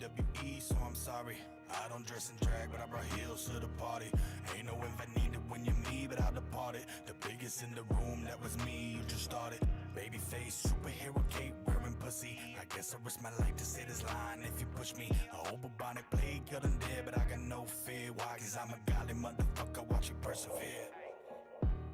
WWE, so I'm sorry. I don't dress in drag, but I brought heels to the party. Ain't no if I need it when you're me, but I departed. The biggest in the room, that was me, you just started. Babyface, superhero cape, wearing pussy. I guess I risk my life to say this line if you push me. I hope bubonic plague got in there, but I got no fear. Why? Cause I'm a godly motherfucker, watch you persevere.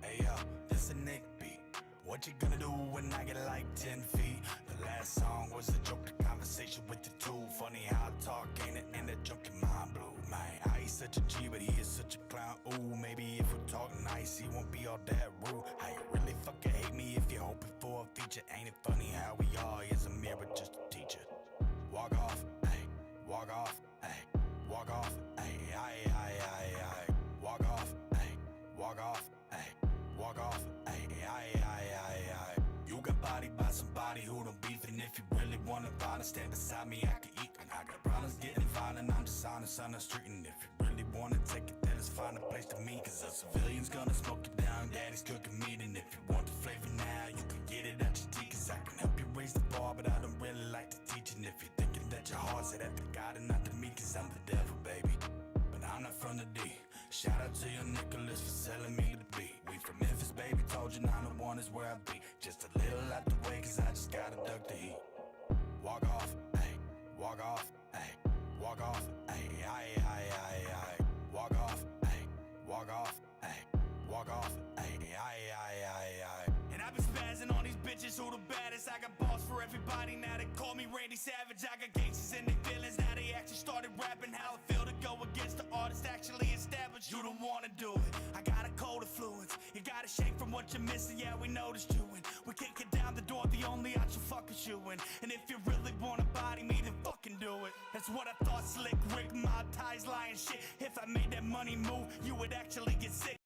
Hey yo, this a Nick beat. What you gonna do when I get like 10 feet? The last song was a joke, the conversation with the two. Funny how I talk, ain't it? And the junkie mind blew. Man, I ain't such a G, but he is such a clown. Ooh, maybe if we talk nice, he won't be all that rude. How you really fucking hate me if you're hoping for a feature? Ain't it funny how we all is a mirror, just a teacher. Walk off, ayy, walk off, ayy, walk off, ayy, ayy, ayy, ayy, ayy. Walk off, ayy, walk off, ayy, walk off, ayy, ayy, ayy, ayy, ayy. You got bodied by somebody who don't beef, and if you really wanna violence, stand beside me, I can eat. And I got problems getting violent, I'm just honest on the street. And if you really wanna take it, then it's find a place to meet. Cause a civilian's gonna smoke you down, daddy's cooking meat. And if you want the flavor now, you can get it at your tea. Cause I can help you raise the bar, but I don't really like to teach. And if you're thinking that your heart's at the God and not to me, cause I'm the devil, baby. But I'm not from the D. Shout out to your Nicholas for selling me the beat. We from Memphis, baby, told you 901 is where I be. Just a little out the way, cause I just gotta duck the heat. Walk off, ayy, walk off, ayy, walk off, ayy, ayy, ayy, ayy, ayy. Walk off, ayy, walk off, ayy, walk off, ayy, ayy, ayy, ayy, ayy. And I've been spazzing on these bitches who the baddest. I got balls for everybody, now they call me Randy Savage. I got gangsters in their feelings, now they actually started rapping. How it feel to go against the artist actually established. You don't wanna do it, I got a cold influence. You gotta shake from what you're missing, yeah, we noticed you. And we can't get down the door, the only option fucking you. And if you really wanna body me, then fucking do it. That's what I thought, slick Rick, my ties, lying shit. If I made that money move, you would actually get sick.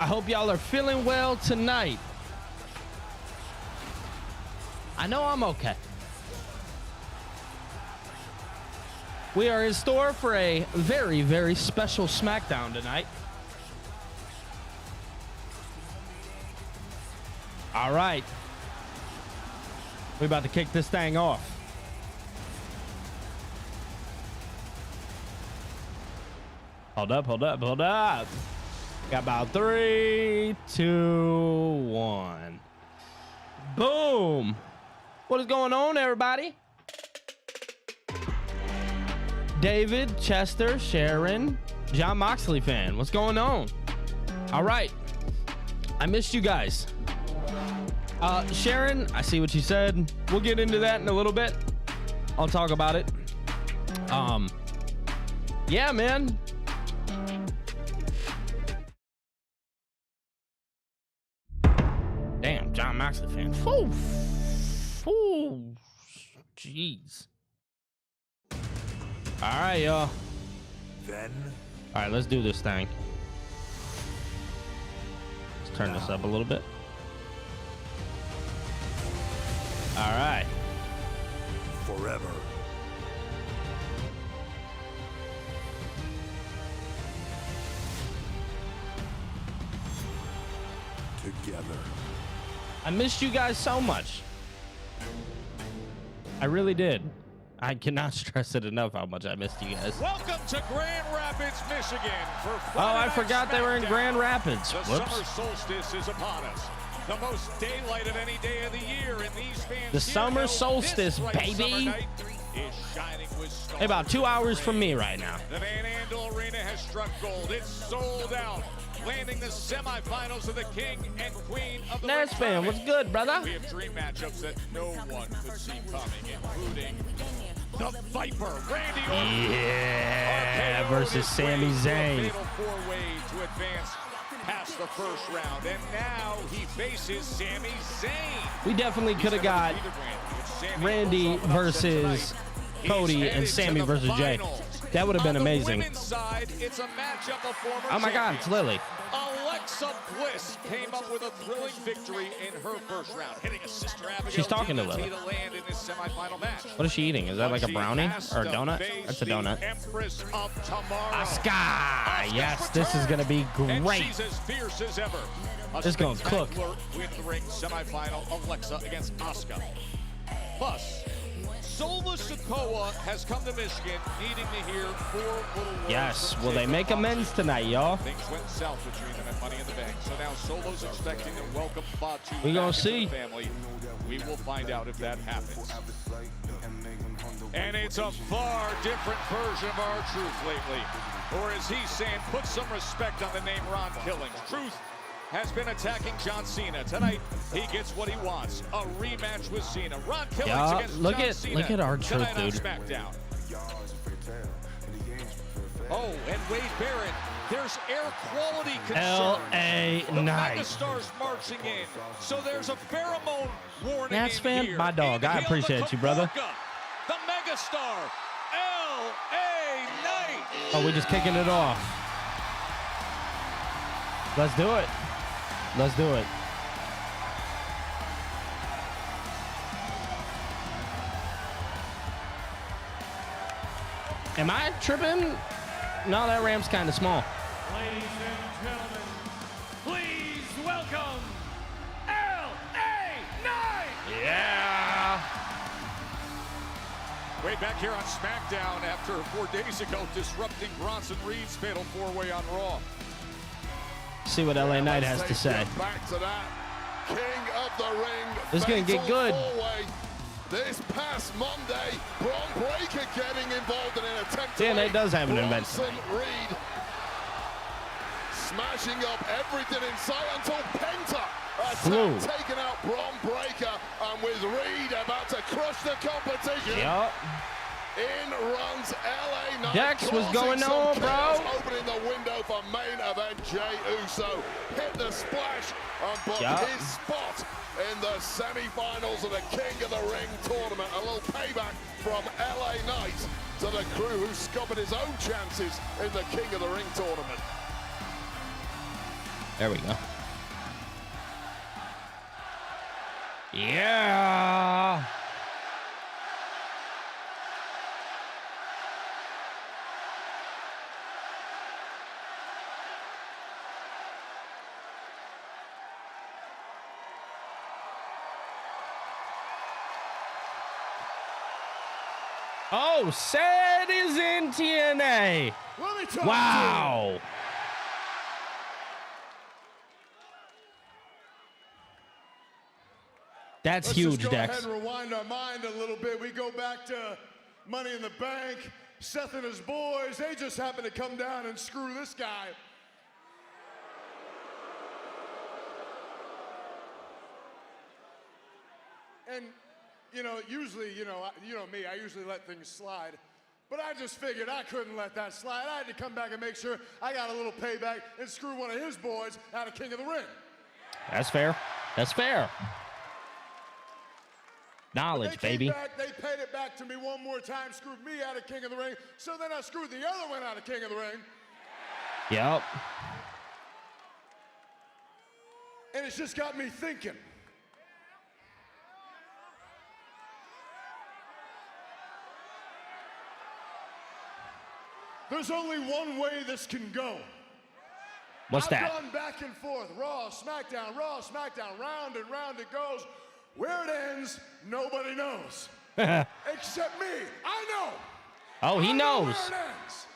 I hope y'all are feeling well tonight. I know I'm okay. We are in store for a very, very special SmackDown tonight. All right. We're about to kick this thing off. Hold up, hold up, hold up. Got about 3, 2, 1. Boom. What is going on, everybody? David, Chester, Sharon, John Moxley fan. What's going on? All right. I missed you guys. Sharon, I see what you said. We'll get into that in a little bit. I'll talk about it. Yeah, man. Damn, John Moxley fan. Whew. Whew. Jeez. All right, y'all. Then. All right, let's do this thing. Let's turn this up a little bit. All right. Forever. Together. I missed you guys so much. I really did. I cannot stress it enough how much I missed you guys. Welcome to Grand Rapids, Michigan. For I forgot they were in Grand Rapids. The Whoops. summer solstice is upon us. The most daylight of any day of the year in these fans. The summer solstice, baby. Is shining with stars. Hey, about 2 hours from me right now. The Van Andel Arena has struck gold. It's sold out, landing the semifinals of the King and Queen of the Nurse fan, what's good, brother? We have dream matchups that no one could see coming, including the Viper, Randy Orton. Yeah, RKO versus Sami Zayn. Fatal four-way to advance past the first round, and now he faces Sami Zayn. We definitely could have got Randy versus Cody and Sami versus Jay. That would have been amazing. Side, it's a matchup of former Oh my God, it's champions. Lily. Alexa Bliss came up with a thrilling victory in her first round, hitting a Sister Abigail She's talking to DDT Lily. to land in this semifinal match. What is she eating? Is that like a She brownie has or a to donut? face That's a the donut. Empress of Tomorrow. Asuka! Yes, this is going to be And great. she's as fierce as ever. A This gonna cook. spectacular win the ring semifinal, Alexa against Asuka. Plus, Sola Sikoa has come to Michigan needing to hear 4 little words. Yes, from will they Jacob make Fatu. amends tonight, y'all? Things went south between them at Money in the Bank. So now Solo's expecting to welcome Fatu We gonna back into see. the family. We will find out if that happens. And it's a far different version of R-Truth lately. Or as he's saying, put some respect on the name Ron Killings. Truth has been attacking John Cena. Tonight, he gets what he wants. A rematch with Cena. Ron Killings Yeah, against look John at- Cena. look at R-Truth, tonight on dude. SmackDown. Oh, and Wade Barrett. There's air quality concern. L.A. The Knight. megastars marching in. So there's a pheromone warning Nats in fan? here. My dog. I Inhale appreciate the you, brother. Kaporka, the megastar, L.A. Knight. Oh, we're just kicking it off. Let's do it. Let's do it. Am I tripping? No, that ramp's kind of small. Ladies and gentlemen, please welcome L.A. Knight! Yeah. Way back here on SmackDown after 4 days ago disrupting Bronson Reed's fatal 4-way on Raw. See what LA Knight has to say. Back to that. King of the Ring. This is gonna get good. Four-way. This past Monday, Braun Breaker getting involved in an attempt to TNA win. does have an event Bronson Reed smashing up everything in sight until Penta Flew. taking out Braun Breaker, and with Reed about to crush the competition. Yup. In runs LA Knight. Dex, what's causing going some on, bro? chaos, opening the window for main event Jey Uso. Hit the splash and booked Yeah. his spot in the semi-finals of the King of the Ring tournament. A little payback from LA Knight to the crew who scuppered his own chances in the King of the Ring tournament. There we go. Yeah. Oh, Seth is in TNA. Let me talk Wow. That's Let's huge, just go Dex. ahead and rewind our mind a little bit. We go back to Money in the Bank. Seth and his boys, they just happened to come down and screw this guy. And, you know, usually, you know me, I usually let things slide. But I just figured I couldn't let that slide. I had to come back and make sure I got a little payback and screw one of his boys out of King of the Ring. That's fair. That's fair. They Knowledge, came baby. back, they paid it back to me one more time, screwed me out of King of the Ring, so then I screwed the other one out of King of the Ring, Yep. and it's just got me thinking. There's only one way this can go. What's I've that? gone back and forth, Raw, SmackDown, round and round it goes. Where it ends, nobody knows. Except me. I know. Oh, he I know knows. where it ends.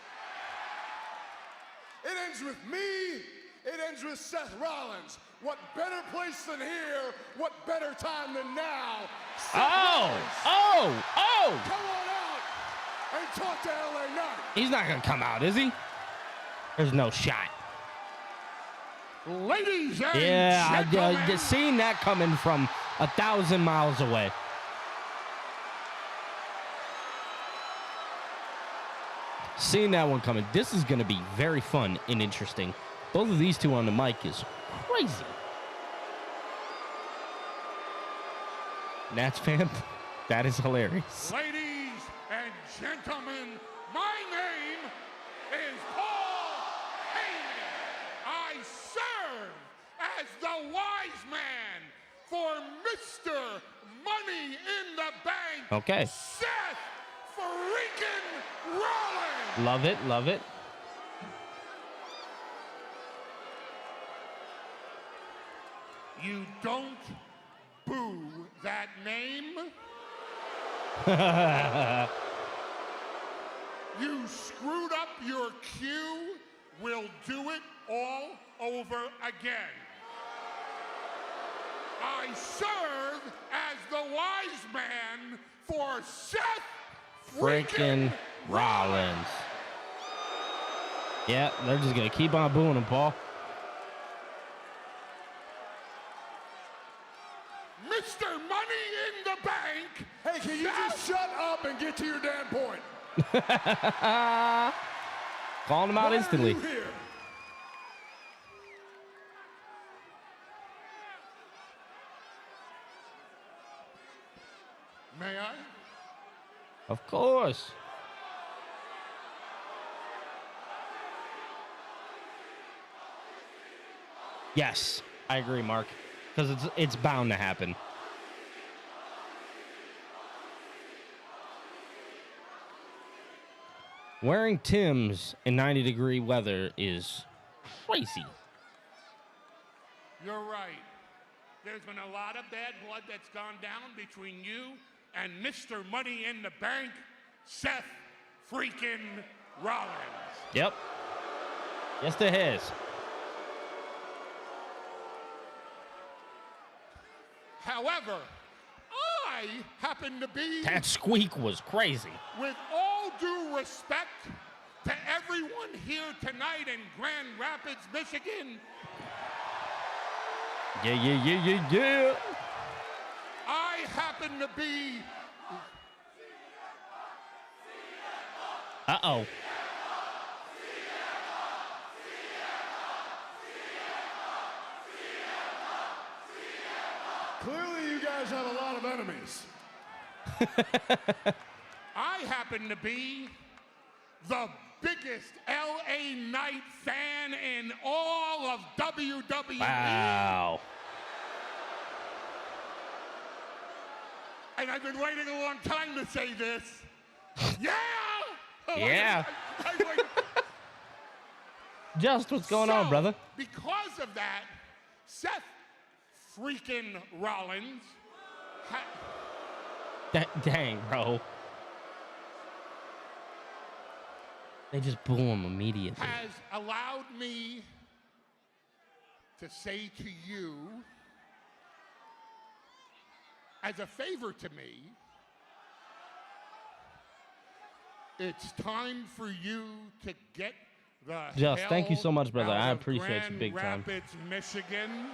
It ends with me. It ends with Seth Rollins. What better place than here? What better time than now? Seth Rollins. Oh. Come on out and talk to LA Knight. He's not going to come out, is he? There's no shot. Ladies and Yeah, I gentlemen. just seen that coming from 1,000 miles away. Seeing that one coming. This is going to be very fun and interesting. Both of these two on the mic is crazy. Nats fan, that is hilarious. Ladies and gentlemen, my name is Paul Heyman. I as the wise man for Mr. Money in the Bank. Okay. Seth freaking Rollins. Love it. Love it. You don't boo that name. You screwed up your cue. We'll do it all over again. I serve as the wise man for Seth Freaking Rollins. Yeah, they're just going to keep on booing him, Paul. Mr. Money in the Bank. Hey, can you just shut up and get to your damn point? Calling him out Why instantly. Are you here? May I? Of course. Yes, I agree, Mark. Because it's bound to happen. Wearing Tim's in 90-degree weather is crazy. You're right. There's been a lot of bad blood that's gone down between you and Mr. Money in the Bank, Seth freaking Rollins. Yep. Yes, there has. However, I happen to be, That squeak was crazy. with all due respect to everyone here tonight in Grand Rapids, Michigan, Yeah. I happen to be Uh-oh. Clearly, you guys have a lot of enemies. I happen to be the biggest LA Knight fan in all of WWE. Wow. And I've been waiting a long time to say this. Yeah! Yeah. I waited. Just what's going on, So, brother? Because of that, Seth freaking Rollins Dang, bro. They just boo him immediately. has allowed me to say to you, as a favor to me, it's time for you to get the Just, hell thank you so much, brother. out I of appreciate you big time. Grand Rapids, Michigan.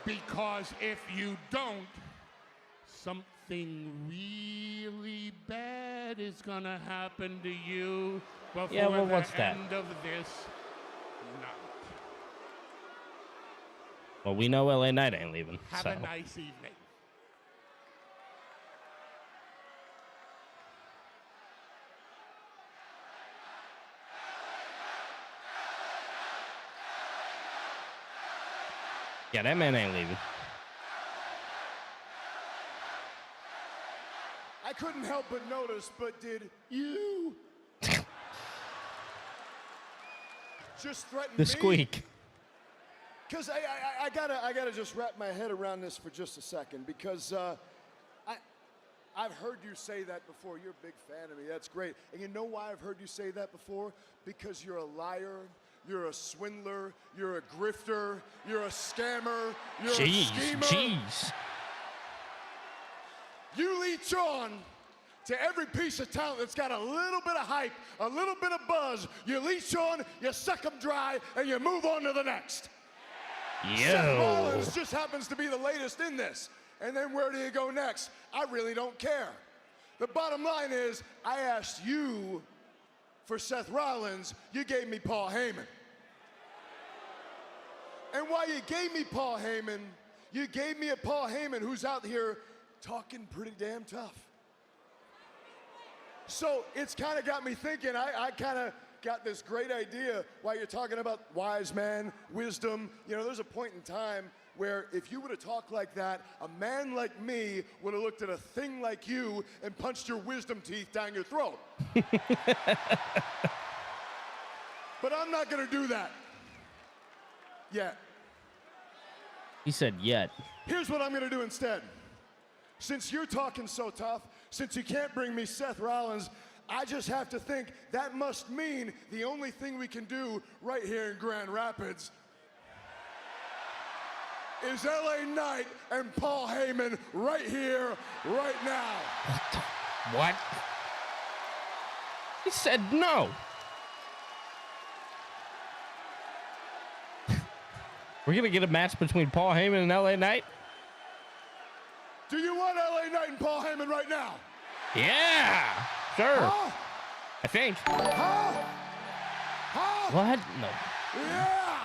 Because if you don't, something really bad is gonna happen to you before Yeah, well, the what's that? end of this night. Well, we know LA Knight ain't leaving. Have So. a nice evening. Yeah, that man ain't leaving. I couldn't help but notice, but did you just threaten The me? squeak. Because I gotta just wrap my head around this for just a second, because I've heard you say that before. You're a big fan of me. That's great. And you know why I've heard you say that before? Because you're a liar. You're a swindler. You're a grifter. You're a scammer. You're a schemer. Jeez. You leech on to every piece of talent that's got a little bit of hype, a little bit of buzz. You leech on, you suck them dry, and you move on to the next. Seth Rollins just happens to be the latest in this. And then where do you go next? I really don't care. The bottom line is, I asked you for Seth Rollins, you gave me Paul Heyman. And while you gave me Paul Heyman, you gave me a Paul Heyman who's out here talking pretty damn tough. So it's kind of got me thinking, I kind of got this great idea while you're talking about wise man, wisdom. You know, there's a point in time where if you would have talked like that, a man like me would have looked at a thing like you and punched your wisdom teeth down your throat. But I'm not gonna do that. Yet. He said yet. Here's what I'm gonna do instead. Since you're talking so tough, since you can't bring me Seth Rollins, I just have to think that must mean the only thing we can do right here in Grand Rapids is LA Knight and Paul Heyman right here, right now. What? He said no. We're gonna get a match between Paul Heyman and LA Knight? Do you want LA Knight and Paul Heyman right now? Yeah, sure. Huh? I think. Huh? What? No. Yeah!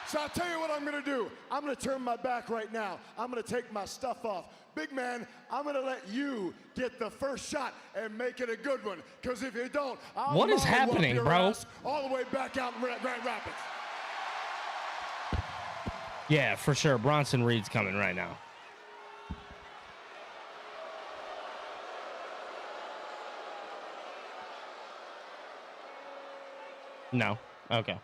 So I'll tell you what I'm gonna do. I'm gonna turn my back right now. I'm gonna take my stuff off. Big man, I'm gonna let you get the first shot and make it a good one. Because if you don't, I'll What is mollywop happening, your bro? ass all the way back out in Grand Rapids. Yeah, for sure. Bronson Reed's coming right now. No. Okay.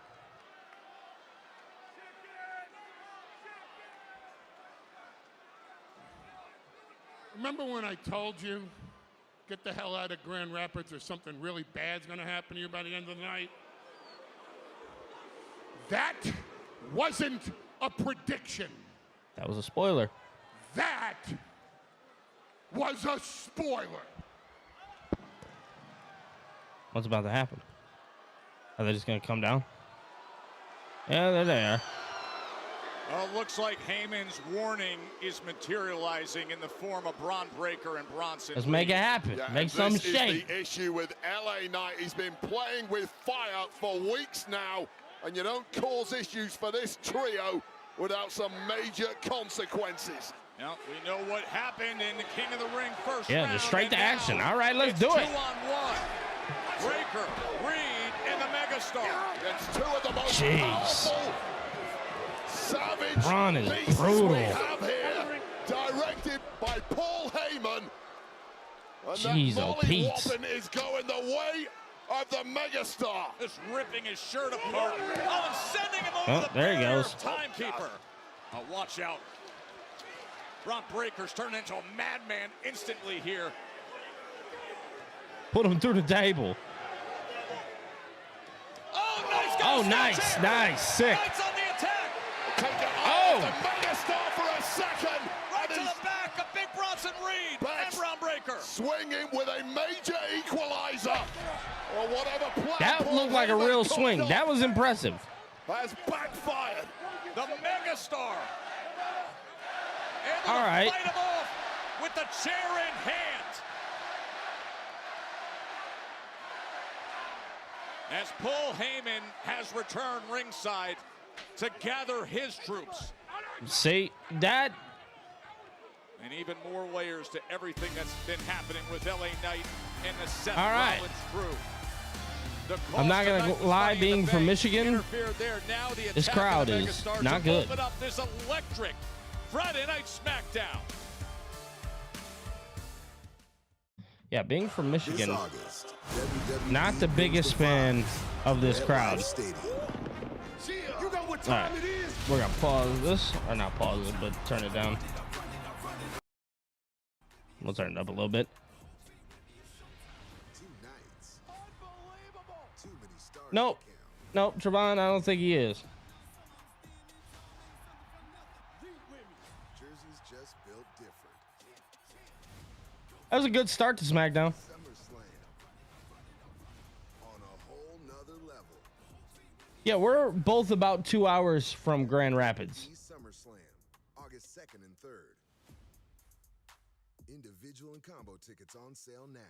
Remember when I told you, get the hell out of Grand Rapids or something really bad's gonna happen to you by the end of the night? That wasn't a prediction. That was a spoiler. That was a spoiler. What's about to happen? Are they just gonna come down? Yeah, they're there. Well, it looks like Heyman's warning is materializing in the form of Braun Breaker and Bronson. Let's make it happen. Yeah, Make some this is shake. the issue with LA Knight. He's been playing with fire for weeks now, and you don't cause issues for this trio without some major consequences. Now, we know what happened in the King of the Ring first Yeah, round. just straight and to now action. All right, let's it's do it. 2-on-1. Breaker, Reed, and the Megastar. Against two of the most Jeez. powerful, savage Braun is beasts brutal. we have here, directed by Paul Heyman. And Jeez, that oh, Molly Pete. Whopping is going the way of the Megastar. Just ripping his shirt apart. Oh, and sending him over Oh, the there he barrier. goes. Timekeeper. Oh, watch out. Braun Breaker's turned into a madman instantly here. Put him through the table. Oh, nice. Oh, nice, nice, sick. Knight's on the attack. Take it Oh. off the Megastar for a second. Right and to he's the back of Big Bronson Reed Back. and Braun Breaker. swinging with a major equalizer. Or whatever plan That Paul looked like a Heyman real cooked swing. up That was impressive. has backfired. The Megastar. Able All to right. fight him off with the chair in hand. As Paul Heyman has returned ringside to gather his troops. See, that And even more layers to everything that's been happening with LA Knight and the Seth All right. Rollins crew. The I'm not cost gonna tonight was lie, Money in the being from Bank Michigan, interfered there. Now the this attack crowd of the is Megastars not to good. Open up this electric Friday Night SmackDown. yeah, being from This Michigan, August, WWE not the brings biggest the fan Five of this to crowd. MetLife Stadium. You know what All time right, it is? we're gonna pause this, or not pause it, but turn it down. We'll turn it up a little bit. Two nights. Too many stars Nope, to count. nope, Trevon, I don't think he is. Jersey's just built different. That was a good start to SmackDown. SummerSlam. On a whole nother level. Yeah, we're both about 2 hours from Grand Rapids. SummerSlam, August 2nd and 3rd. Individual and combo tickets on sale now.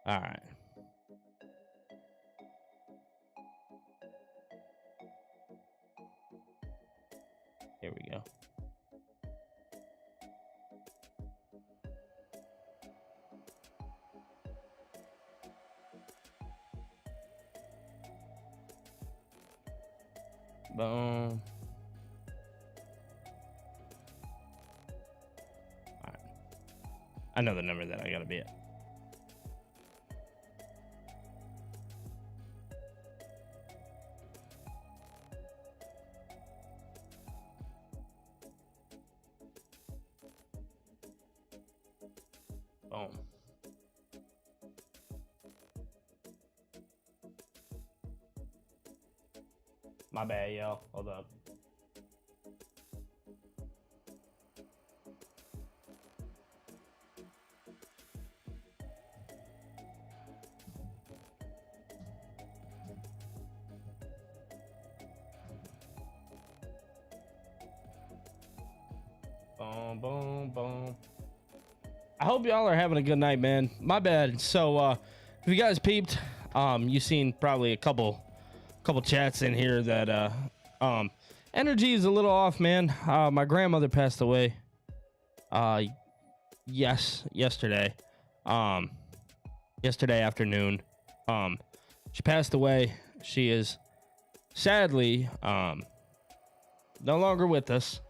All right. Boom. All right. I know the number that I gotta be at. Boom. My bad, yo. Hold up. Boom, boom, boom. I hope y'all are having a good night, man. My bad. So, if you guys peeped, you seen probably a couple chats in here that energy is a little off, man. My grandmother passed away yesterday afternoon. She passed away. She is sadly no longer with us.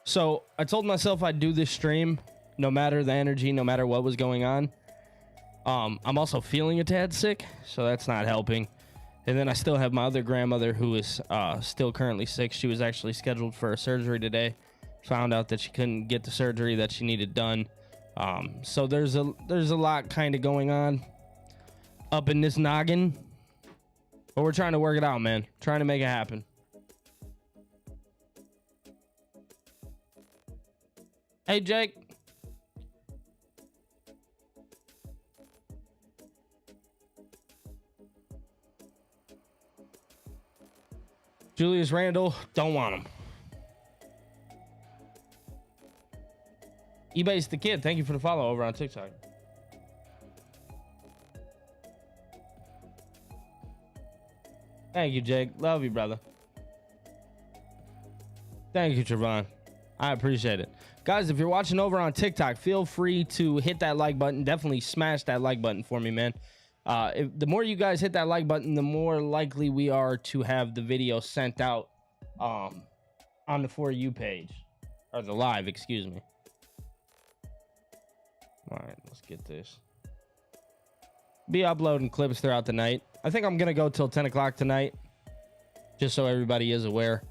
So I told myself I'd do this stream no matter the energy, no matter what was going on. I'm also feeling a tad sick, so that's not helping. And then I still have my other grandmother who is still currently sick. She was actually scheduled for a surgery today. Found out that she couldn't get the surgery that she needed done. So there's a lot kind of going on up in this noggin. But we're trying to work it out, man. Trying to make it happen. Hey, Jake. Julius Randle, don't want him. eBay's the kid. Thank you for the follow over on TikTok. Thank you, Jake. Love you, brother. Thank you, Trevon. I appreciate it. Guys, if you're watching over on TikTok, feel free to hit that like button. Definitely smash that like button for me, man. The more you guys hit that like button, the more likely we are to have the video sent out on the For You page. Or the live, excuse me. All right, let's get this. Be uploading clips throughout the night. I think I'm going to go till 10 o'clock tonight. Just so everybody is aware.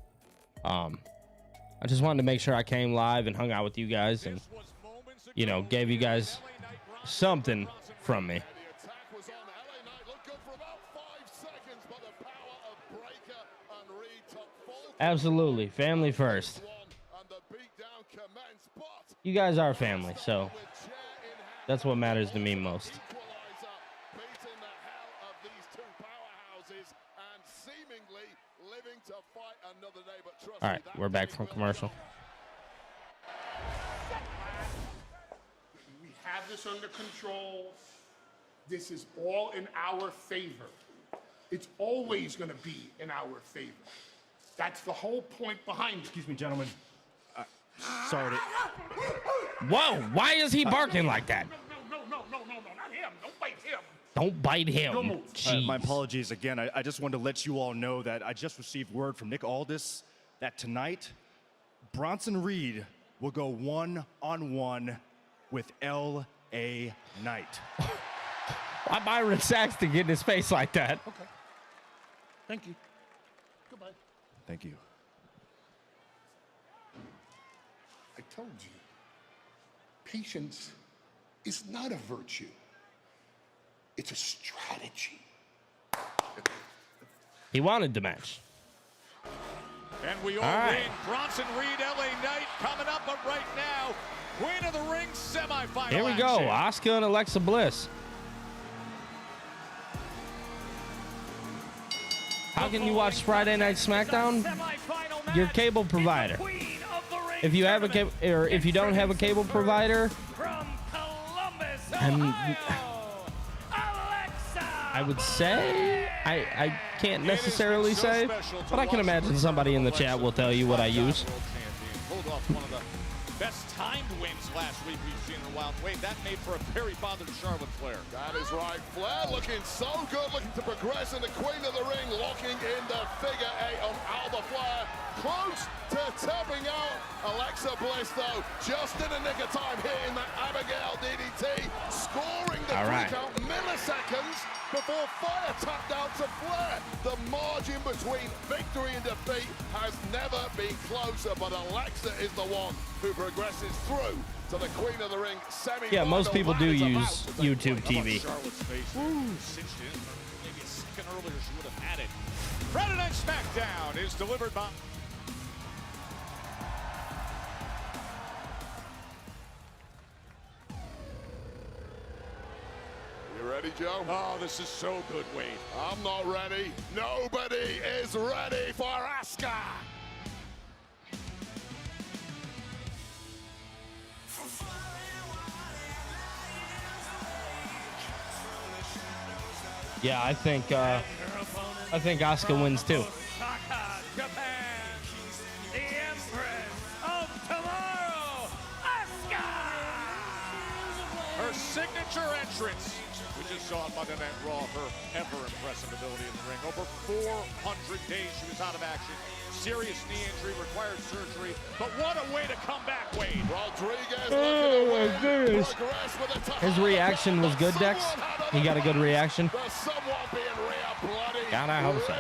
I just wanted to make sure I came live and hung out with you guys. And, you know, gave you guys something from me. Absolutely. Family first. You guys are family, so that's what matters to me most. All right, we're back from commercial. We have this under control. This is all in our favor. It's always going to be in our favor. That's the whole point behind it. Excuse me, gentlemen. Sorry to... Whoa, why is he barking like that? No, not him. Don't bite him. Don't bite him. my apologies again. I just wanted to let you all know that I just received word from Nick Aldis that tonight, Bronson Reed will go one-on-one with L.A. Knight. Why Byron Saxton get in his face like that? Okay. Thank you. Goodbye. Thank you. I told you, patience is not a virtue. It's a strategy. He wanted the match. And we all ring. Bronson Reed, LA Knight coming up, but right now, Queen of the Ring semifinal. Here we go. Action. Asuka and Alexa Bliss. How can you watch Friday Night SmackDown? Your cable provider. If you have a cable, or if you don't have a cable provider, I would say I can't necessarily say, but I can imagine somebody in the chat will tell you what I use. Hold off one of the best timed wins last week we've seen in a while. Wait, that made for a very bothered Charlotte Flair. That is right. Flair looking so good, looking to progress in the Queen of the Ring, locking in the figure 8 on Alba Flair. Close to tapping out. Alexa Bliss, though, just in the nick of time, hitting that Abigail DDT, scoring the 3 count milliseconds before Fire tapped out to Flair. The margin between victory and defeat has never been closer, but Alexa is the one who progresses through to the Queen of the Ring semi-final. Yeah, most people do use YouTube TV. Charlotte's face cinched in. Maybe a second earlier she would have had it. Friday Night SmackDown is delivered by... You ready, Joe? Oh, this is so good, Wade. I'm not ready. Nobody is ready for Asuka. Yeah, I think Asuka wins too. Osaka, Japan, the Empress of Tomorrow, Asuka! Her signature entrance. We just saw on Monday Night Raw her ever-impressive ability in the ring. Over 400 days she was out of action. Serious knee injury, required surgery. But what a way to come back, Wade. Rodriguez Goodness. His reaction was good, Dex. He got a good reaction. God, I hope so.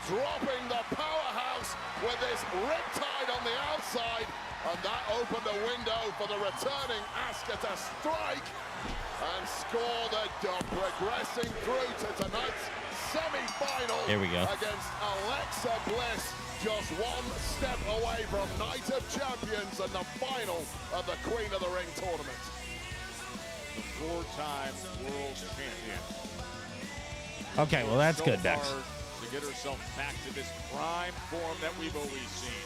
Dropping the powerhouse with this riptide on the outside. And that opened a window for the returning Asuka to strike and score the dub, progressing through to tonight's semi-final. Here we go. Against Alexa Bliss, just one step away from Night of Champions and the final of the Queen of the Ring tournament. The 4-time world champion. Okay, well that's good, Dex. To get herself back to this prime form that we've always seen.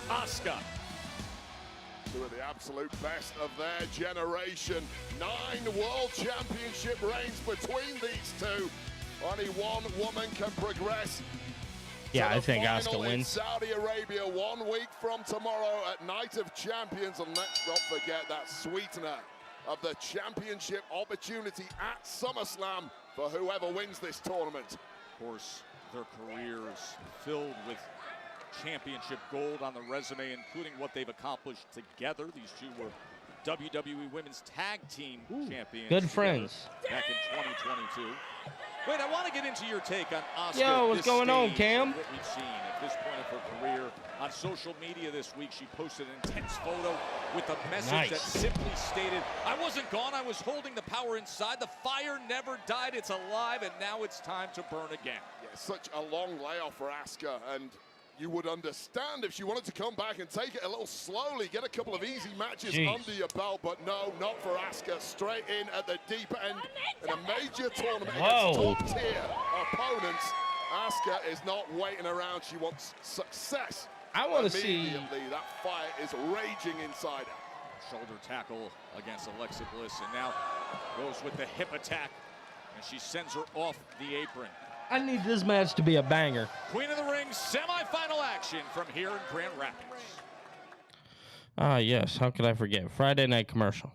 Asuka. Two of the absolute best of their generation. 9 world championship reigns between these two. Only one woman can progress. Yeah, I think Asuka wins. Saudi Arabia 1 week from tomorrow at Night of Champions. And let's not forget that sweetener of the championship opportunity at SummerSlam for whoever wins this tournament. Of course, their careers filled with championship gold on the resume, including what they've accomplished together. These two were WWE Women's Tag Team Champions. Good friends. Back in 2022. Wait, I want to get into your take on Asuka. Yo, what's going on, Cam? What we've seen at this point of her career. On social media this week, she posted an intense photo with a message that simply stated, I wasn't gone, I was holding the power inside. The fire never died, it's alive, and now it's time to burn again. Yeah, such a long layoff for Asuka, and you would understand if she wanted to come back and take it a little slowly, get a couple of easy matches under your belt, but no, not for Asuka. Straight in at the deep end in a major tournament against top-tier opponents. Asuka is not waiting around. She wants success. I want to see. That fire is raging inside her. Shoulder tackle against Alexa Bliss, and now goes with the hip attack, and she sends her off the apron. I need this match to be a banger. Queen of the Ring semi-final action from here in Grand Rapids. Ah, yes. How could I forget? Friday night commercial.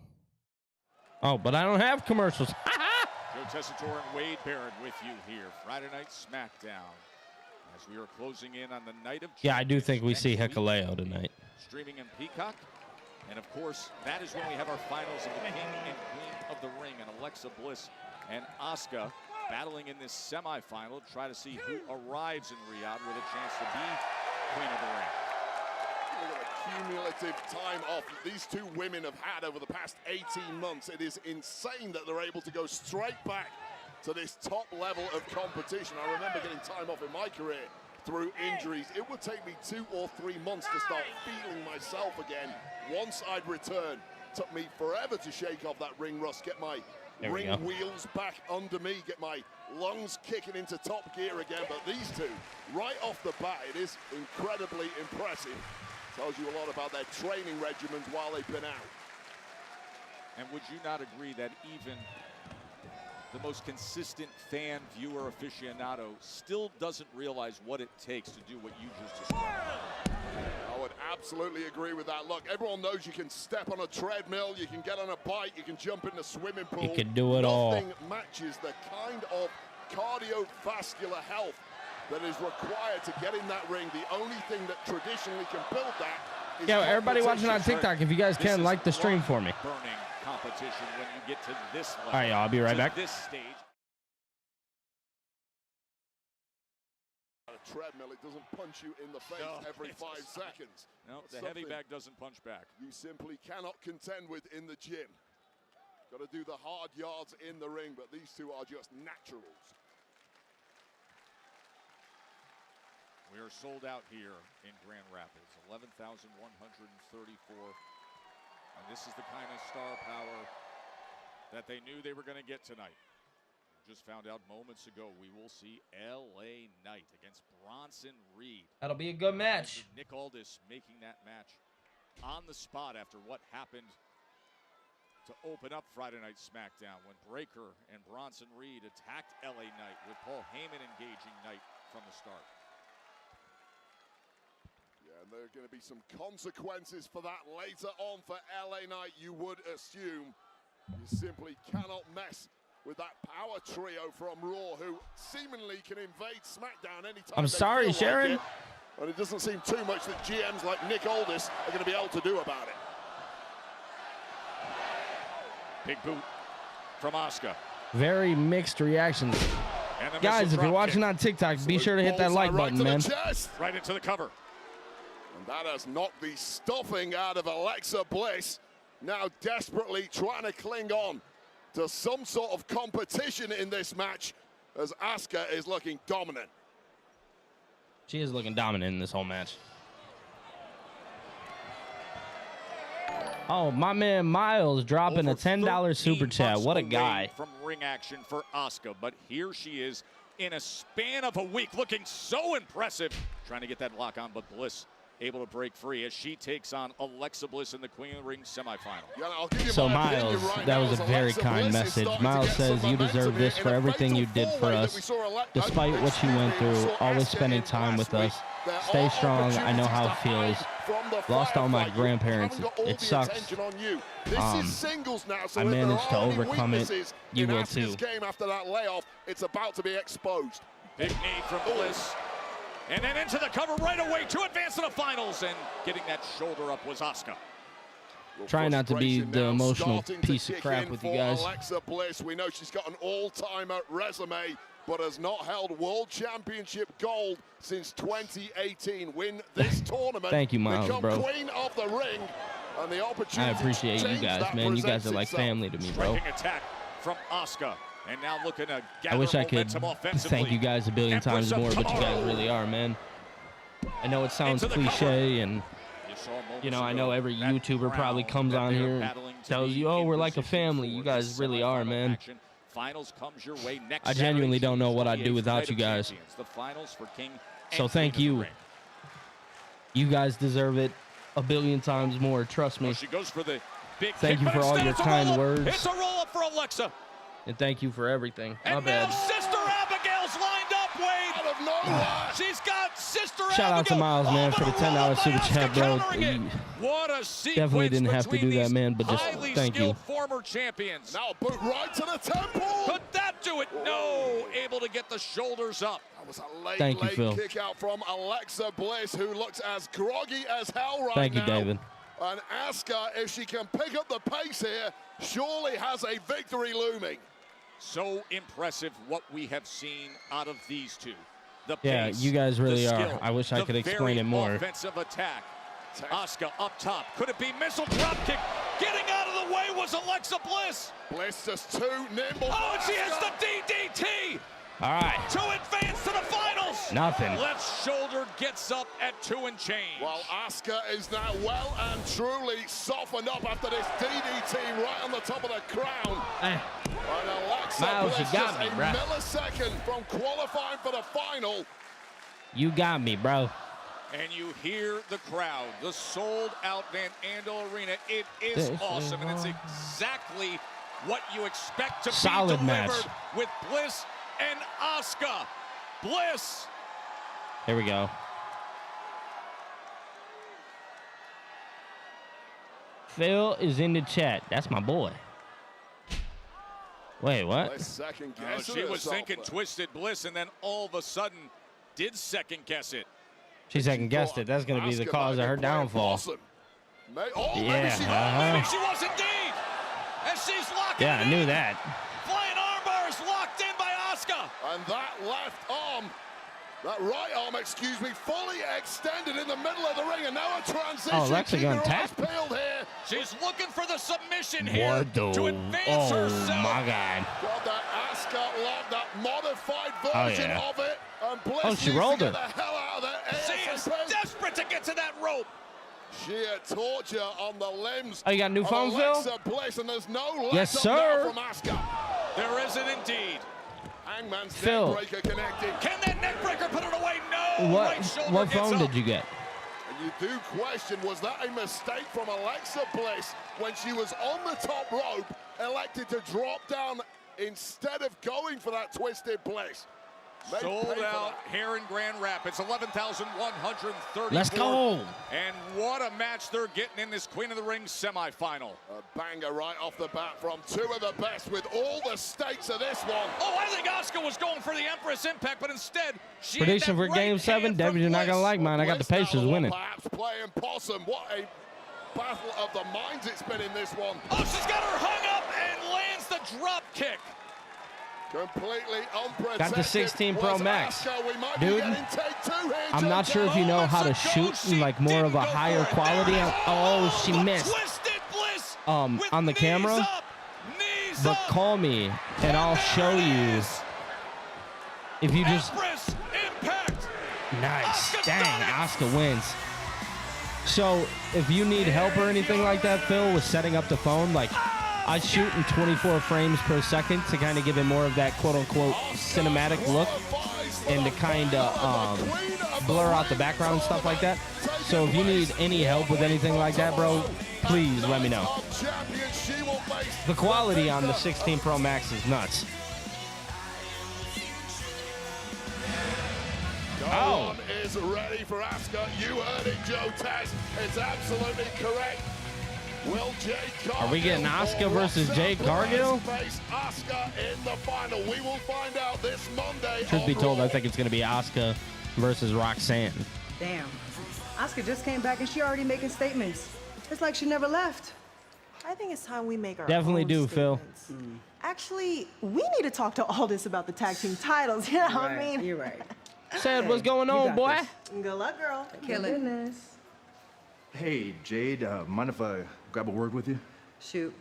Oh, but I don't have commercials. Joe Tessitore and Wade Barrett with you here. Friday Night SmackDown. As we are closing in on the night of Yeah, I do think we see Hikuleo tonight. Streaming in Peacock. And of course, that is when we have our finals of the King and Queen of the Ring. And Alexa Bliss and Asuka battling in this semifinal to try to see who arrives in Riyadh with a chance to be Queen of the Ring. Look at the cumulative time off these two women have had over the past 18 months. It is insane that they're able to go straight back to this top level of competition. I remember getting time off in my career through injuries. It would take me 2 or 3 months to start feeling myself again. Once I'd return, it took me forever to shake off that ring rust, get my ring wheels back under me, get my lungs kicking into top gear again. But these two, right off the bat, it is incredibly impressive. Tells you a lot about their training regimens while they've been out. And would you not agree that even the most consistent fan, viewer, aficionado still doesn't realize what it takes to do what you just described? I would Absolutely agree with that. Look, everyone knows you can step on a treadmill, you can get on a bike, you can jump in the swimming pool. You can do it all. Nothing matches the kind of cardiovascular health that is required to get in that ring. The only thing that traditionally can build that is Yeah, everybody watching on competition. TikTok, if you guys can, like the stream for me. Burning competition when you get to this level. All right, y'all, I'll be right to back. This stage. A treadmill, it doesn't punch you in the face every 5 seconds. No, That's the heavy something bag doesn't punch back. you simply cannot contend with in the gym. Got to do the hard yards in the ring, but these two are just naturals. We are sold out here in Grand Rapids, 11,134. And this is the kind of star power that they knew they were going to get tonight. Just found out moments ago we will see LA Knight against Bronson Reed. That'll be a good match. Nick Aldis making that match on the spot after what happened to open up Friday Night SmackDown when Breakker and Bronson Reed attacked LA Knight with Paul Heyman engaging Knight from the start. Yeah, and there are going to be some consequences for that later on for LA Knight, you would assume. You simply cannot mess with that power trio from Raw, who seemingly can invade SmackDown anytime. I'm sorry, they feel Sharon. like it. And it doesn't seem too much that GMs like Nick Aldis are going to be able to do about it. Big boot from Asuka. Very mixed reactions. And the Guys, missile if you're drop watching kick on TikTok, be sure to hit that like Bullseye button, right man. to the chest. right into the cover. And that has knocked the stuffing out of Alexa Bliss. Now desperately trying to cling on to some sort of competition in this match as Asuka is looking dominant. She is looking dominant in this whole match. Oh, my man Miles dropping a Over $10 super 13 chat. months What a away guy. from ring action for Asuka, but here she is in a span of a week, looking so impressive. Trying to get that lock on, but Bliss able to break free as she takes on Alexa Bliss in the Queen of the Ring semifinal. Yeah, I'll give you So my opinion Miles, right that now was as a very Alexa kind Bliss is message. starting to Miles get says some you momentum deserve here this in for a everything you fatal did for four-way that us. we saw Despite what you went through, always spending time with us. Stay strong. I know how it feels. Lost all my grandparents. It sucks. This is singles now, so I if there managed are to any overcome it. weaknesses You in will Asuka's too. game after that layoff, it's about to be exposed. Big knee from Bliss. And then into the cover right away to advance to the finals. And getting that shoulder up was Asuka. Trying not to be Frustration the now emotional starting to piece of kick crap in with you for guys. Alexa Bliss, we know she's got an all-timer resume, but has not held World Championship gold since 2018. Win this tournament. Thank you, Miles, become bro. Queen of the ring, and the opportunity I appreciate to you change guys, that man. You guys are presents like itself. family to me, bro. Striking attack from Asuka. And now looking to gather I wish I could momentum offensively. thank you guys a billion Empress times of more, but you guys Tomorrow. really are, man. I know it sounds Into the cliche, and You saw moments you know, I ago know every that YouTuber probably crowd comes that on they are here and battling to tells be you, oh, in we're like a position family. for You the guys really are, semifinal man. action. Finals comes your way next I genuinely Saturday, don't know what I'd do June 28th, without Night you of guys. Champions, the finals for King So and thank Queen of the you. Ring. You guys deserve it a billion times more. Trust me. Well, she goes for the big Thank kick, you but for all instead your it's a kind roll-up. words. It's a roll-up for Alexa. And thank you for everything. My And now bad. Sister Abigail's lined up, Wade. Out of nowhere. She's got Sister Shout out to Abigail. Miles, man, for the but a $10 roll-up by super Asuka chat, bro. countering it. You What a sequence definitely didn't have to between do that, these man, but just highly thank you. skilled former champions. Now a boot right to the temple. Could that do it? No. Able to get the shoulders up. That was a late, Thank you, late Phil. kick out from Alexa Bliss, who looks as groggy as hell right Thank you, now. David. And Asuka, if she can pick up the pace here, surely has a victory looming. So impressive what we have seen out of these two. The Yeah, pace, you guys really the are. skill, I wish I the could explain very it more. Offensive attack. Asuka up top. Could it be missile drop kick? Getting out of the way was Alexa Bliss. Bliss just too nimble. Oh, and she hits Asuka. the DDT All right. to advance to the finals. Nothing. Left shoulder gets up at 2 and change. Well, Asuka is now well and truly softened up after this DDT right on the top of the crown. Eh. And Alexa Miles, you Bliss got just me, a bruh. millisecond from qualifying for the final. You got me, bro. And you hear the crowd, the sold-out Van Andel Arena. It is This is awesome, and it's wrong. exactly what you expect to Solid be delivered match. with Bliss and Asuka. Bliss. Here we go. Phil is in the chat. That's my boy. Wait, what? She was thinking Twisted Bliss, and then all of a sudden did second guess it. She second guessed it. That's going to be the cause of her downfall. Yeah. Maybe she was indeed. And she's locking Yeah, I knew that. Flying armbars locked in by Asuka. And that left arm, that right arm, excuse me, fully extended in the middle of the ring, and now a transition. Oh, Alexa gonna tap? Here. She's looking for the submission What here the? to advance herself. Oh my God. Got that Asuka lock, that modified version of it. And Bliss Oh, she rolled her. the hell out of there. She is desperate to get to that rope. Sheer torture on the limbs. Oh, you got a new phone, Phil? Alexa Bliss, and there's no Yes, let-up sir. now from Asuka. There is it indeed. Hangman's Phil. neckbreaker connected. Can that neckbreaker put it away? No. What? Right shoulder What gets phone up. did you get? And you do question, was that a mistake from Alexa Bliss when she was on the top rope, elected to drop down instead of going for that Twisted Bliss? They Sold paid for out that. here in Grand Rapids, 11,130. Let's go. And what a match they're getting in this Queen of the Ring semifinal. A banger right off the bat from two of the best with all the stakes of this one. Oh, I think Asuka was going for the Empress Impact, but instead she Prediction for Game 7. Debbie, you're not going to like mine. I got the Pacers winning. Perhaps playing possum. What a battle of the minds it's been in this one. Oh, she's got her hung up and lands the drop kick. Completely unprotected. Got the 16 Pro was Max. Asuka. We might be Dude, getting take two here, I'm not sure if you know how to shoot in like more of a higher quality. Oh, she missed. Twisted Bliss on the camera. Knees But up. call me and I'll show you. If you just Empress Impact. nice, Asuka's dang, done it. Asuka wins. So if you need help or anything like that, Phil, with setting up the phone, like I shoot in 24 frames per second to kind of give it more of that quote-unquote cinematic look and to kind of blur out the background and stuff like that. So if you need any help with anything like that, bro, please let me know. The quality on the 16 Pro Max is nuts. Oh, is ready for Asuka. You heard it, Joe Taz. It's absolutely correct. Will Jade Cargill Are we getting Asuka versus Jade Cargill? face Asuka in the final? We will find out this Monday. Truth be on told, Raw. I think it's going to be Asuka versus Roxanne. Damn. Asuka just came back and she already making statements. It's like she never left. I think it's time we make our Definitely own do, Phil. statements. Actually, we need to talk to Aldis about the tag team titles. You know what I mean? You're right. Said, what's going on, boy? Good luck, girl. Kill it. Hey, Jade, mind if I grab a word with you? Shoot.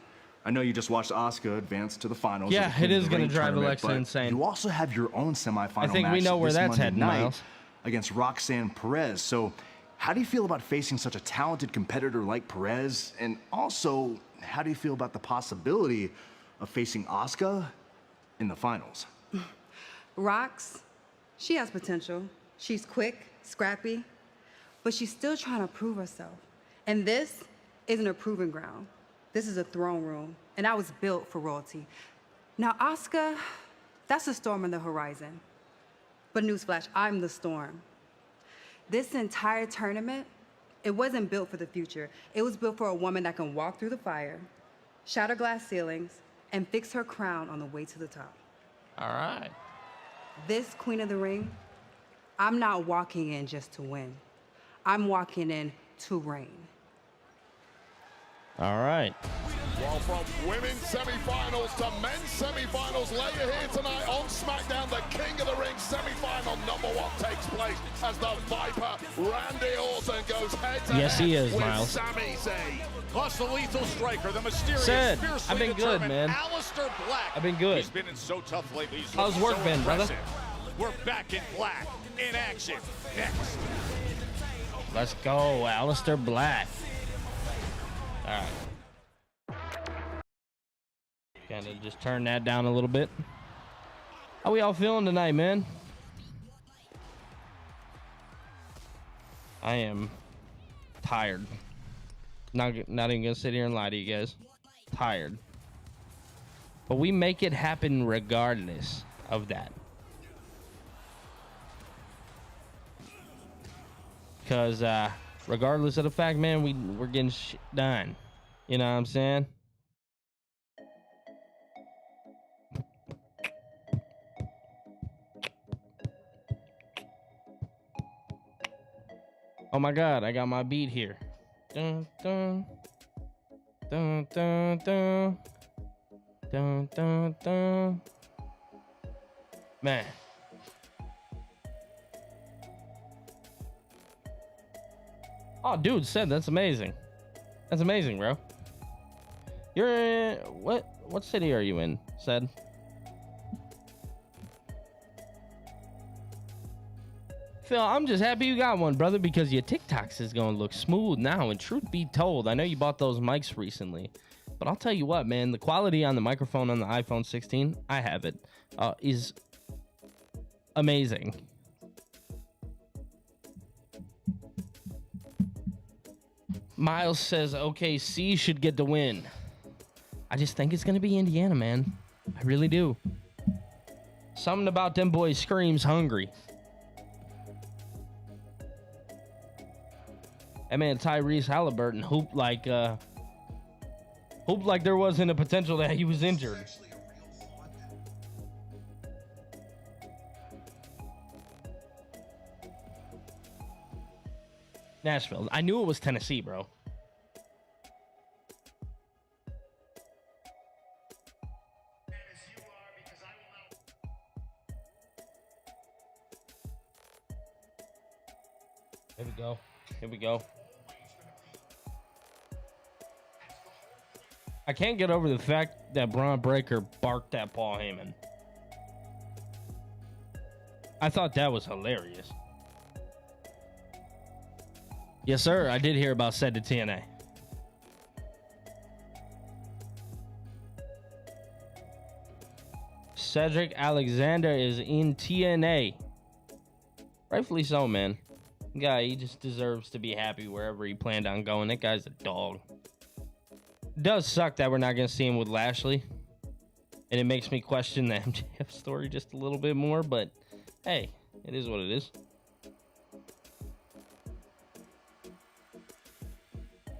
I know you just watched Asuka advance to the finals. Yeah, of the Queen it of is the gonna Ring drive tournament, Alexa but insane. You also have your own semifinal I think we match know where this that's Monday heading, night Miles. against Roxanne Perez. So, how do you feel about facing such a talented competitor like Perez? And also, how do you feel about the possibility of facing Asuka in the finals? Rox, she has potential. She's quick, scrappy, but she's still trying to prove herself. And this isn't a proving ground. This is a throne room, and I was built for royalty. Now, Asuka, that's a storm on the horizon. But newsflash, I'm the storm. This entire tournament, it wasn't built for the future. It was built for a woman that can walk through the fire, shatter glass ceilings, and fix her crown on the way to the top. All right. This Queen of the Ring, I'm not walking in just to win. I'm walking in to reign. All right. Well, from women's semifinals to men's semifinals, later here tonight on SmackDown, the King of the Ring semifinal #1 takes place as the Viper Randy Orton goes head-to-head Yes, he is, with Miles. Sami Zayn. Plus the lethal striker, the mysterious, Said, fiercely I've been good, determined man. Aleister Black. I've been good. He's been in so tough lately. He's How's looking work so been, brother? impressive. We're back in black, in action, next. Let's go, Aleister Black. All right. Kind of just turn that down a little bit. How we all feeling tonight, man? I am tired. Not even gonna sit here and lie to you guys. Tired. But we make it happen regardless of that. Because regardless of the fact, man, we're getting shit done. You know what I'm saying? Oh my God, I got my beat here. Dun, dun, dun, dun, dun, dun, dun, dun. Man. Oh, dude, said that's amazing. That's amazing, bro. You're in, what city are you in? Said. Phil, I'm just happy you got one, brother, because your TikToks is gonna look smooth now. And truth be told, I know you bought those mics recently, but I'll tell you what, man, the quality on the microphone on the iPhone 16, I have it, is amazing. Miles says OKC should get the win. I just think it's gonna be Indiana, man. I really do. Something about them boys screams hungry. That man Tyrese Halliburton hooped like there wasn't a potential that he was injured. Nashville. I knew it was Tennessee, bro. Here we go. Here we go. I can't get over the fact that Braun Breaker barked at Paul Heyman. I thought that was hilarious. Yes, sir. I did hear about said to TNA. Cedric Alexander is in TNA. Rightfully so, man. Guy, he just deserves to be happy wherever he planned on going. That guy's a dog. It does suck that we're not going to see him with Lashley. And it makes me question the MJF story just a little bit more. But, hey, it is what it is.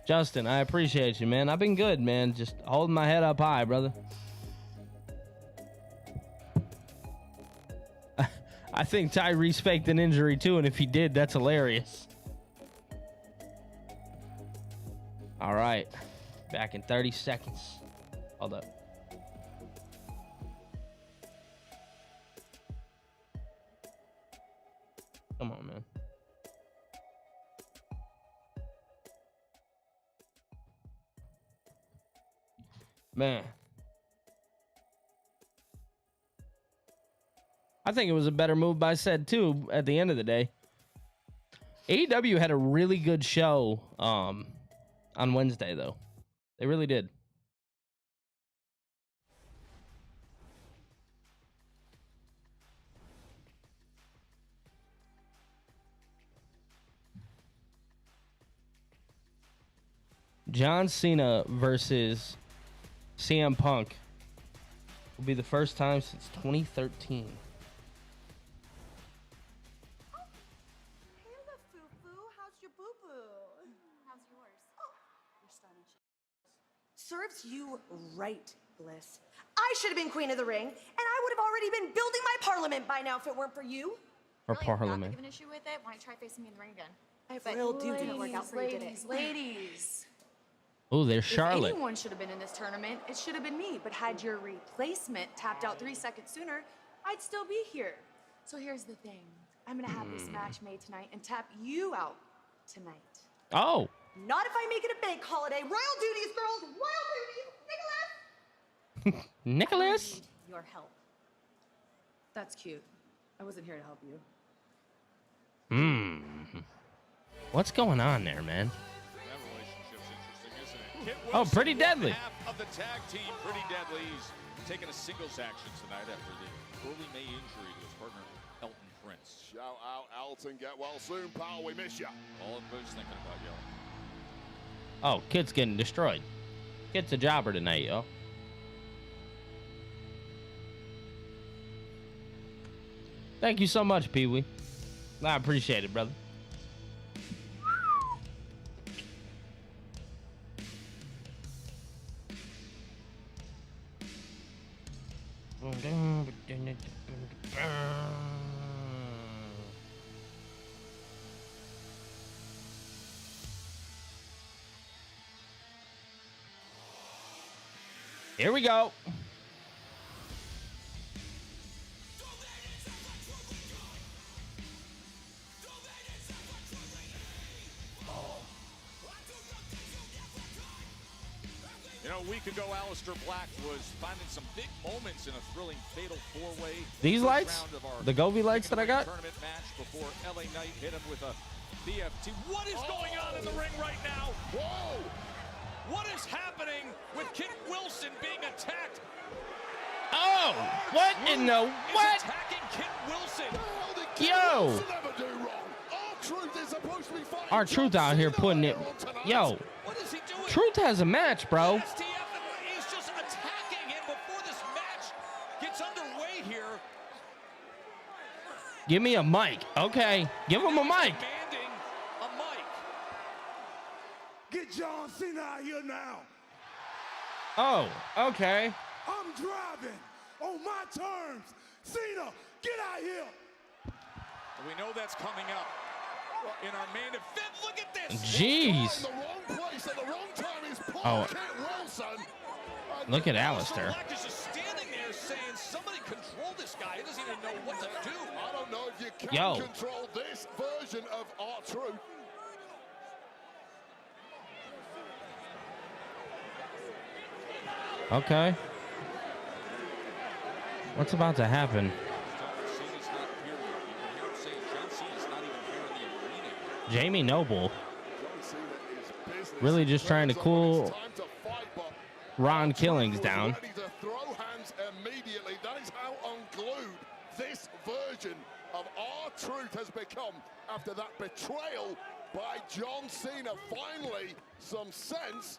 Justin, I appreciate you, man. I've been good, man. Just holding my head up high, brother. I think Tyrese faked an injury, too. And if he did, that's hilarious. All right. Back in 30 seconds. Hold up. Come on, man. Man. I think it was a better move by said, too, at the end of the day. AEW had a really good show on Wednesday, though. They really did. John Cena versus CM Punk will be the first time since 2013. Serves you right, Bliss. I should have been Queen of the Ring, and I would have already been building my parliament by now if it weren't for you. Or really parliament. Not an issue with it. Why don't you try facing me in the ring again? I will do. Didn't work out for you, did it? Ladies. Oh, there's Charlotte. If anyone should have been in this tournament, it should have been me. But had your replacement tapped out 3 seconds sooner, I'd still be here. So here's the thing. I'm gonna have this match made tonight and tap you out tonight. Oh. Not if I make it a big holiday. Royal duties, girls. Royal duties. Nicholas. Nicholas? I need your help. That's cute. I wasn't here to help you. What's going on there, man? That relationship's interesting, isn't it? Oh, Pretty Deadly. Half of the tag team, Pretty Deadly. He's taking a singles action tonight after the early May injury to his partner, Elton Prince. Shout out, Elton. Get well soon, pal. We miss you. All of those thinking about you. Oh, Kid's getting destroyed. Kid's a jobber tonight, yo. Thank you so much, Pee-wee. I appreciate it, brother. Here we go. You know, a week ago, Aleister Black was finding some big moments in a thrilling fatal four-way. These lights? The Govey lights that I got? Tournament match before LA Knight hit him with a BFT. What is going on in the ring right now? Whoa! What is happening with Kit Wilson being attacked? Oh! What in the what? Is attacking Kit Wilson. Yo! R-Truth out here putting it. Yo. What is he doing? Truth has a match, bro. STF, he's just attacking him before this match gets underway here. Give me a mic. Okay. Give him a mic. Demanding a mic. Get John Cena out here now. Oh, okay. I'm driving on my terms. Cena, get out here. We know that's coming up in our main event. Look at this. Jeez. The wrong place at the wrong time is Paul Oh. Kit Wilson. Look at Aleister. Black is just standing there saying, somebody control this guy. He doesn't even know what to do. I don't know if you can Yo. control this version of R-Truth. Okay. What's about to happen? Jamie Noble really just trying to cool Ron Killings down. Ready to throw hands immediately. That is how unglued this version of R-Truth has become after that betrayal by John Cena. Finally, some sense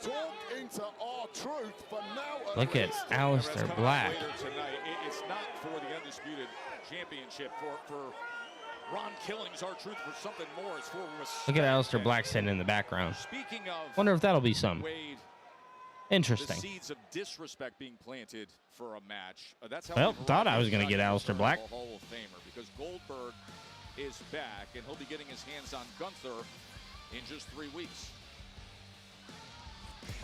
talked into R-Truth for now. Look at Aleister Black. It's not for the undisputed championship. For Ron Killings, R-Truth, for something more. It's for respect. Look at Aleister Black sitting in the background. Speaking of, Wonder if that'll be some Wade, interesting. the seeds of disrespect being planted for a match. That's how Well, thought I was going to get Aleister Black. Hall of Famer, because Goldberg is back and he'll be getting his hands on Gunther in just 3 weeks.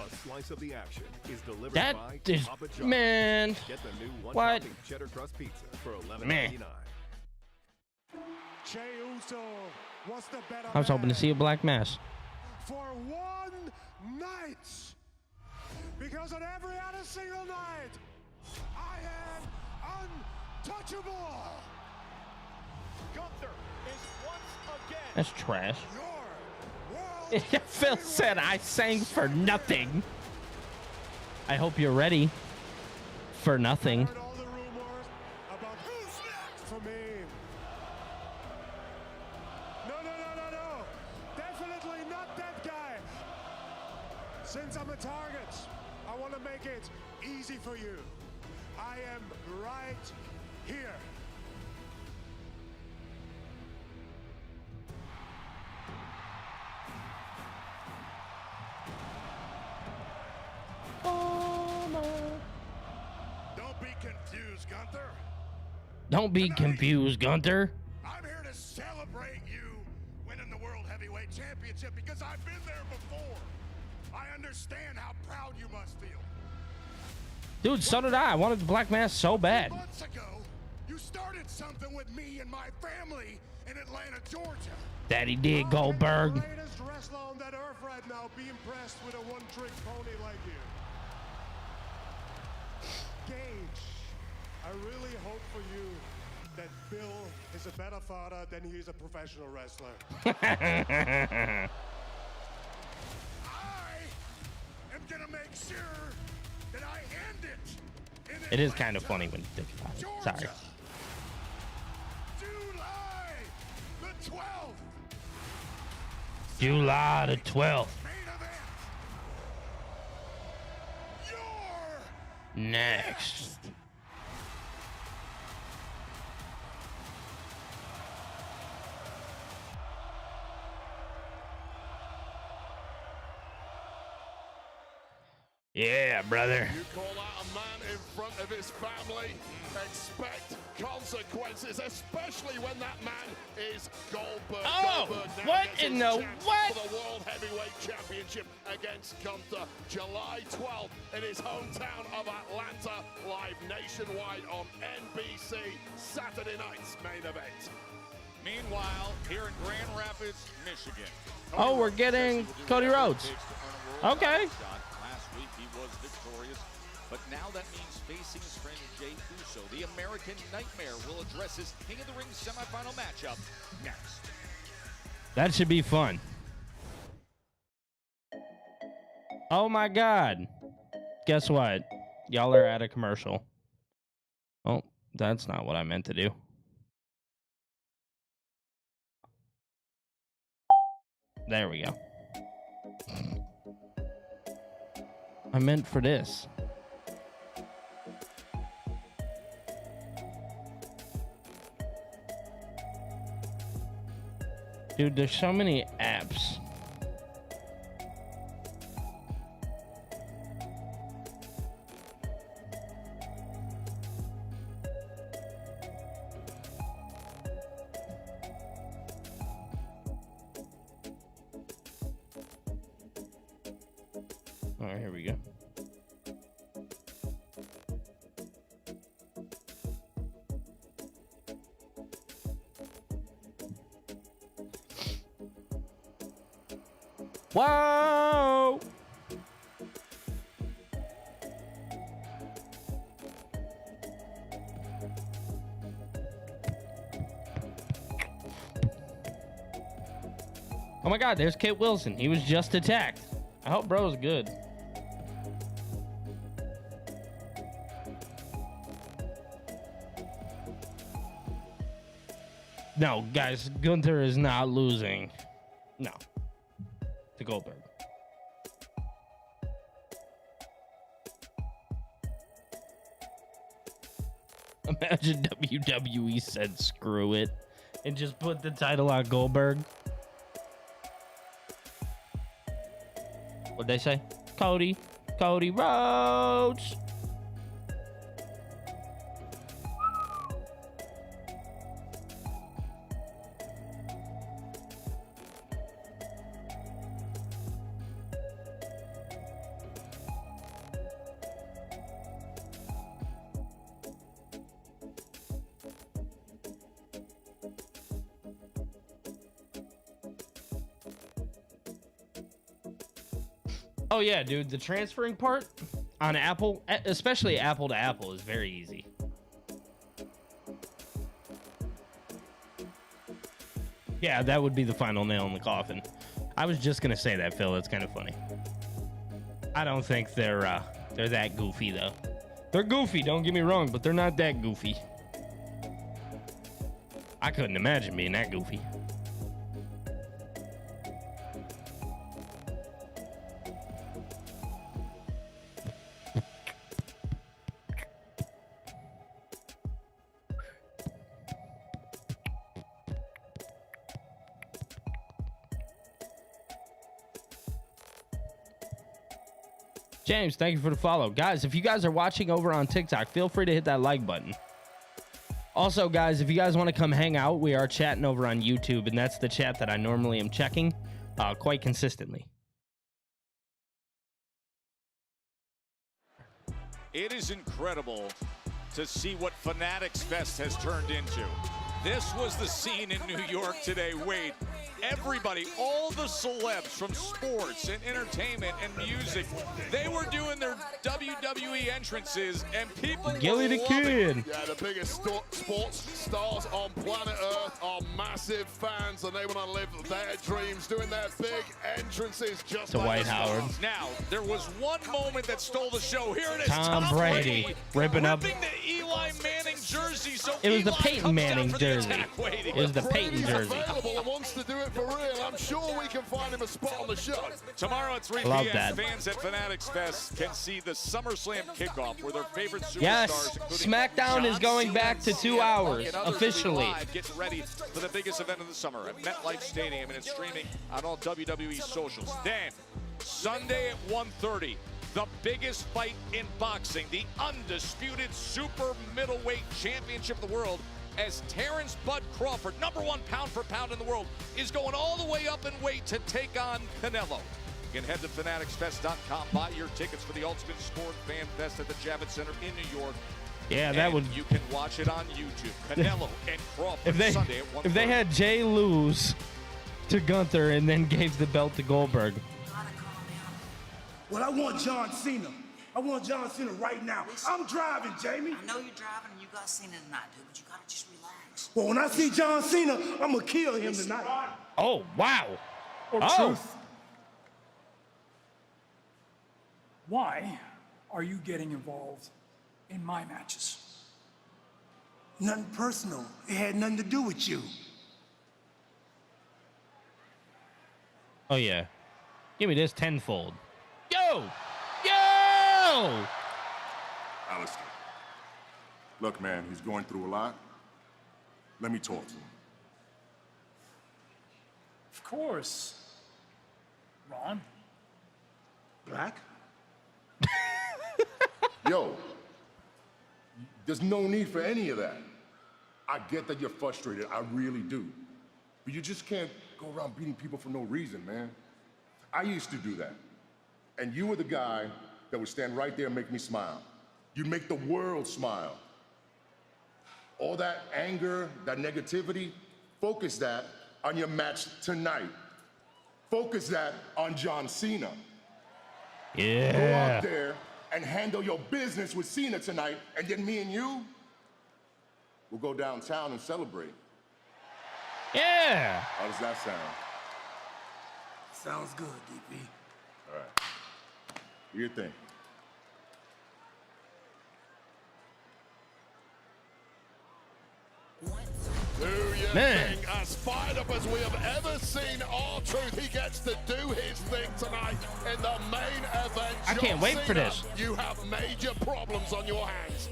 A slice of the action is delivered That by is, Papa John's. man. Get the new one What? topping cheddar crust pizza for $11.99. Man. Jey Uso, what's the better I was hoping to man see a black mass. for one night? Because on every other single night, I am untouchable. Gunther is once again That's trash. Your world Phil said I sang for nothing. I hope you're ready for nothing. heard all the rumors about who's next for me. No. Definitely not that guy. Since I'm a target, I want to make it easy for you. I am right here. Don't be confused, Gunther. Don't be confused, Gunther. I'm here to celebrate you winning the World Heavyweight Championship because I've been there before. I understand how proud you must feel. Dude, so did I. I wanted the black mass so bad. Months ago, you started something with me and my family in Atlanta, Georgia. Daddy did, Goldberg. The greatest wrestler on that earth right now be impressed with a one-trick pony like you. Gage, I really hope for you that Bill is a better father than he's a professional wrestler. I am gonna make sure that I end it. In It is kind of funny when you think about it. Sorry. July the 12th. July the 12th. Main event. You're Next. Yeah, brother. You call out a man in front of his family, expect consequences, especially when that man is Goldberg. Oh, Goldberg now what gets in his the chance what? for the World Heavyweight Championship against Gunther, July 12th in his hometown of Atlanta, live nationwide on NBC, Saturday night's main event. Meanwhile, here in Grand Rapids, Michigan. Oh, we're getting Cody Rhodes. Okay. Last week he was victorious, but now that means facing his friend Jey Uso. The American Nightmare will address his King of the Ring semifinal matchup next. That should be fun. Oh my God. Guess what? Y'all are at a commercial. Oh, that's not what I meant to do. There we go. I meant for this. Dude, there's so many apps. All right, here we go. Whoa! Oh my God, there's Kit Wilson. He was just attacked. I hope bro's good. No, guys, Gunther is not losing. No. To Goldberg. Imagine WWE said screw it and just put the title on Goldberg. What'd they say? Cody Rhodes. Oh yeah, dude, the transferring part on Apple, especially Apple to Apple, is very easy. Yeah, that would be the final nail in the coffin. I was just gonna say that, Phil. It's kind of funny. I don't think they're that goofy though. They're goofy, don't get me wrong, but they're not that goofy. I couldn't imagine being that goofy. James, thank you for the follow. Guys, if you guys are watching over on TikTok, feel free to hit that like button. Also, guys, if you guys want to come hang out, we are chatting over on YouTube, and that's the chat that I normally am checking quite consistently. It is incredible to see what Fanatics Fest has turned into. This was the scene in New York today. Wade, everybody, all the celebs from sports and entertainment and music, they were doing their WWE entrances, and people Gilly the Kid. Yeah, the biggest sports stars on planet Earth are massive fans, and they want to live their dreams, doing their big entrances just to like White Howard. Now, there was one moment that stole the show. Here it is, Tom Brady ripping up the Eli Manning jersey. So it was the Eli Peyton comes Manning down for the jersey. attack. It was the Peyton jersey. Available and wants to do it for real. I'm sure we can find him a spot on the show. Tomorrow at 3 Love p.m., that. fans at Fanatics Fest can see the SummerSlam kickoff where their favorite superstars, Yes, including SmackDown is John going Cena back to 2 and hours others will be officially. live, getting ready for the biggest event of the summer at MetLife Stadium, and it's streaming on all WWE socials. Then, Sunday at 1:30, the biggest fight in boxing, the undisputed super middleweight championship of the world, as Terrence Bud Crawford, #1 pound for pound in the world, is going all the way up in weight to take on Canelo. You can head to fanaticsfest.com, buy your tickets for the Ultimate Sport Fan Fest at the Javits Center in New York. Yeah, that would. You can watch it on YouTube. Canelo and Crawford Sunday at 1:30. If they had Jay lose to Gunther and then gave the belt to Goldberg. Well, I want John Cena. I want John Cena right now. I'm driving, Jamie. I know you're driving and you got Cena tonight, dude, but you gotta just relax. Well, when I see John Cena, I'm gonna kill him tonight. Oh, wow. Or truth. Why are you getting involved in my matches? Nothing personal. It had nothing to do with you. Oh, yeah. Give me this tenfold. Yo! Yo! Alistair, look, man, he's going through a lot. Let me talk to him. Of course. Ron? Black? Yo, there's no need for any of that. I get that you're frustrated, I really do. But you just can't go around beating people for no reason, man. I used to do that. And you were the guy that would stand right there and make me smile. You'd make the world smile. All that anger, that negativity, focus that on your match tonight. Focus that on John Cena. Yeah. Go out there and handle your business with Cena tonight, and then me and you will go downtown and celebrate. Yeah. How does that sound? Sounds good, DP. All right. Do your thing. Do your thing. As fired up as we have ever seen R-Truth, he gets to do his thing tonight in the main event. I can't wait for this. You have major problems on your hands.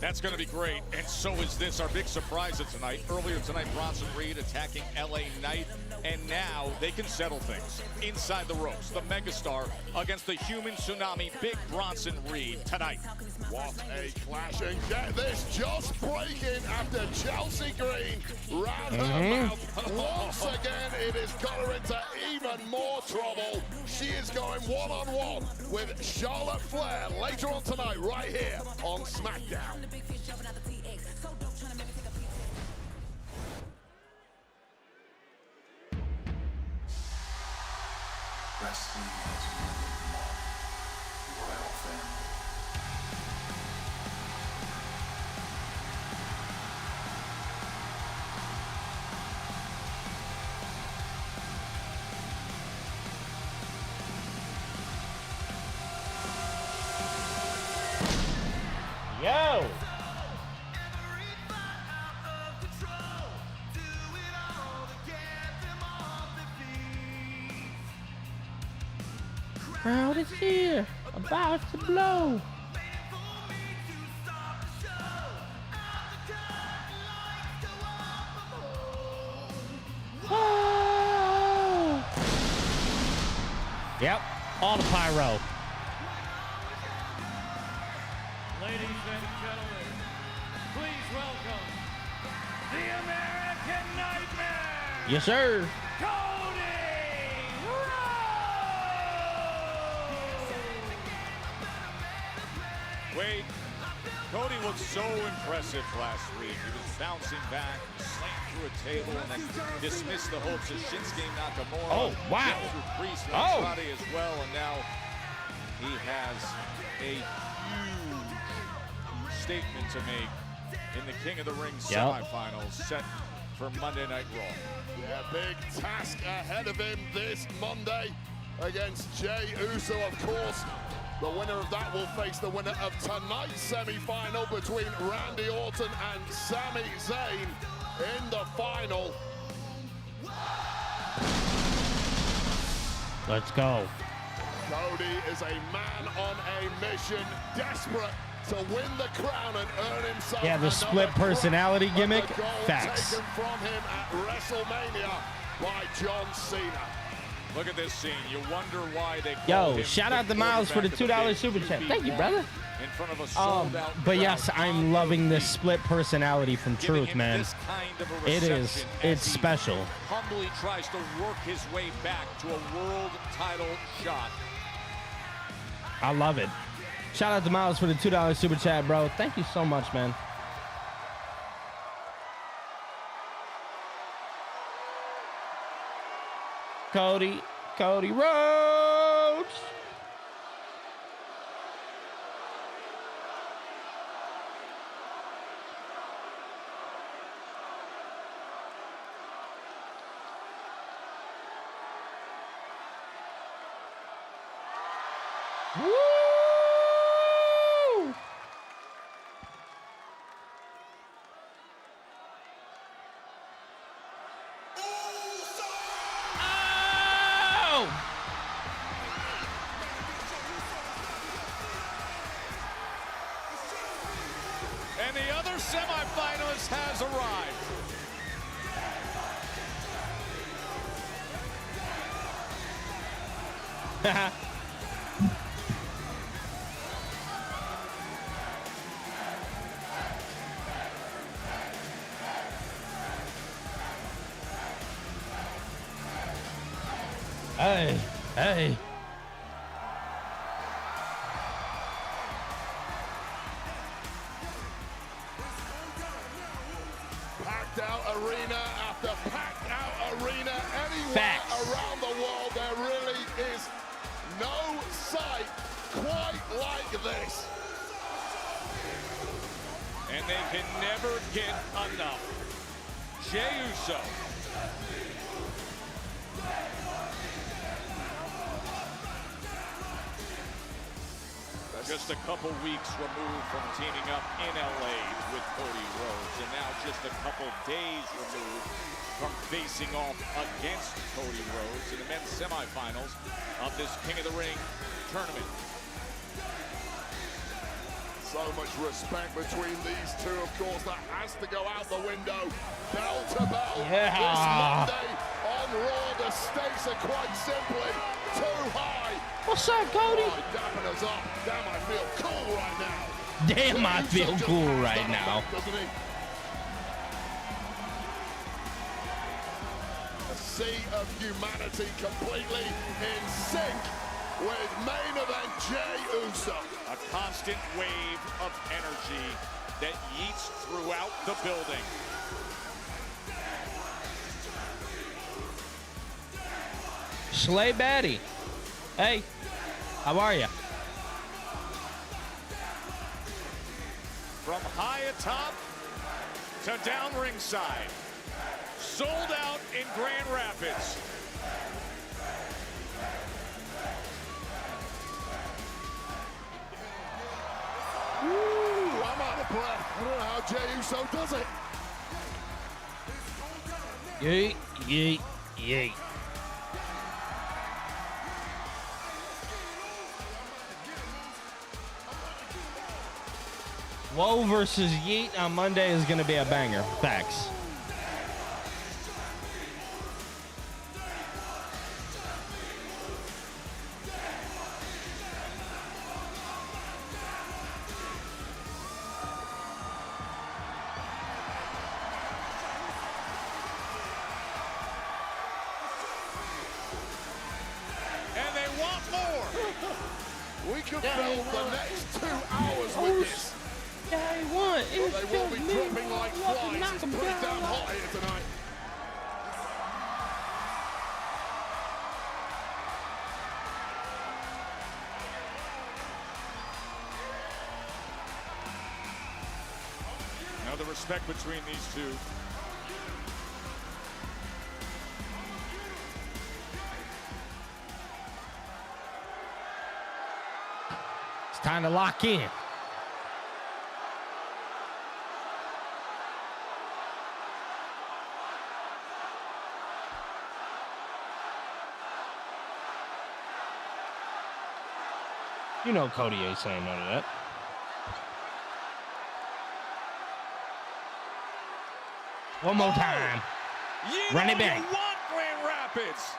That's going to be great, and so is this, our big surprise of tonight. Earlier tonight, Bronson Reed attacking LA Knight, and now they can settle things inside the ropes. The megastar against the human tsunami, Big Bronson Reed, tonight. What a clash, and get this, just breaking after Chelsea Green ran her mouth. Once again, it has got her into even more trouble. She is going one-on-one with Charlotte Flair later on tonight, right here on SmackDown. Wrestling has really marked the royal family. Yo! Crowd is here, about to blow. Oh! Yep, all the pyro. Ladies and gentlemen, please welcome the American Nightmare, Yes, sir. Wade, Cody looked so impressive last week. He was bouncing back, slammed through a table, and then dismissed the hopes of Shinsuke Nakamura. Oh, wow. Get through Priest and Oh. Andrade as well, and now he has a huge statement to make in the King of the Ring semifinals set for Monday Night Raw. Yeah, big task ahead of him this Monday against Jey Uso, of course. The winner of that will face the winner of tonight's semi-final between Randy Orton and Sami Zayn in the final. Let's go. Cody is a man on a mission, desperate to win the crown and earn himself. Yeah, the split personality gimmick. Facts. Taken from him at WrestleMania by John Cena. Look at this scene. You wonder why they Yo, called him shout the out to Miles for the quarterback $2 of super big chat. QB Thank you, one brother. In front of a sold-out But yes, crowd. I'm loving this split personality from Giving Truth, him man. this kind of a It is. reception as It's he special. Humbly tries to work his way back to a world title shot. I love it. Shout out to Miles for the $2 super chat, bro. Thank you so much, man. Cody Rhodes. Woo! Oh! And the other semifinalist has arrived. Hey. Packed out arena after packed out arena. Anywhere Facts. around the world, there really is no sight quite like this. And they can never get enough. Jey Uso. Just a couple weeks removed from teaming up in LA with Cody Rhodes, and now just a couple days removed from facing off against Cody Rhodes in the men's semifinals of this King of the Ring tournament. So much respect between these two, of course. That has to go out the window. Bell to bell. Yeah. This Monday on Raw, the stakes are quite simply too high. What's up, Cody? Oh, dapping us up. Damn, I feel cool right now. Damn, I feel Just cool has right that now. effect, doesn't he? A sea of humanity completely in sync with main event Jey Uso. A constant wave of energy that yeets throughout the building. Slay Batty. Hey, how are you? From high atop to down ringside. Sold out in Grand Rapids. Ooh, I'm out of breath. I don't know how Jey Uso does it. Yeet, yeet, yeet. Woe versus Yeet on Monday is going to be a banger. Facts. And they want more. We could fill the next 2 hours with this. Day one. But they will be dropping like flies. It's pretty damn hot here tonight. Now the respect between these two. It's time to lock in. You know Cody ain't saying none of that. One more time. You Run know it back. You want Grand Rapids.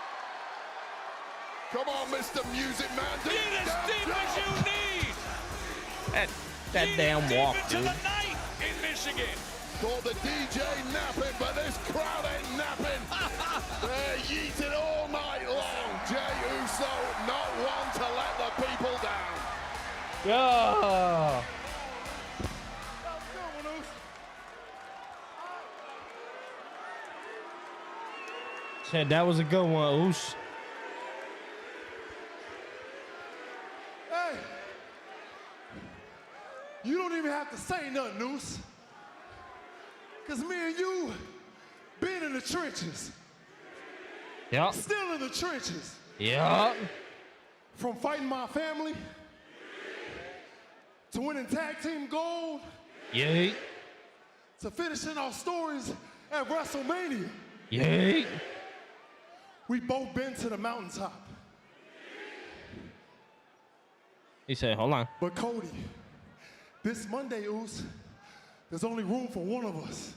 Come on, Mr. Music Man. Get as deep as you need. That damn walk, Deep into dude. the night in Michigan. Call the DJ napping, but this crowd ain't napping. They're yeeting all night long. Jey Uso, not one to let the people down. Yeah. Said that was a good one, Oos. Hey, you don't even have to say nothing, Noose. Because me and you been in the trenches. Yeah. Still in the trenches. Yeah. From fighting my family to winning tag team gold Yay. to finishing our stories at WrestleMania. Yay. We both been to the mountaintop. He said, hold on. But Cody, this Monday, Oos, there's only room for one of us.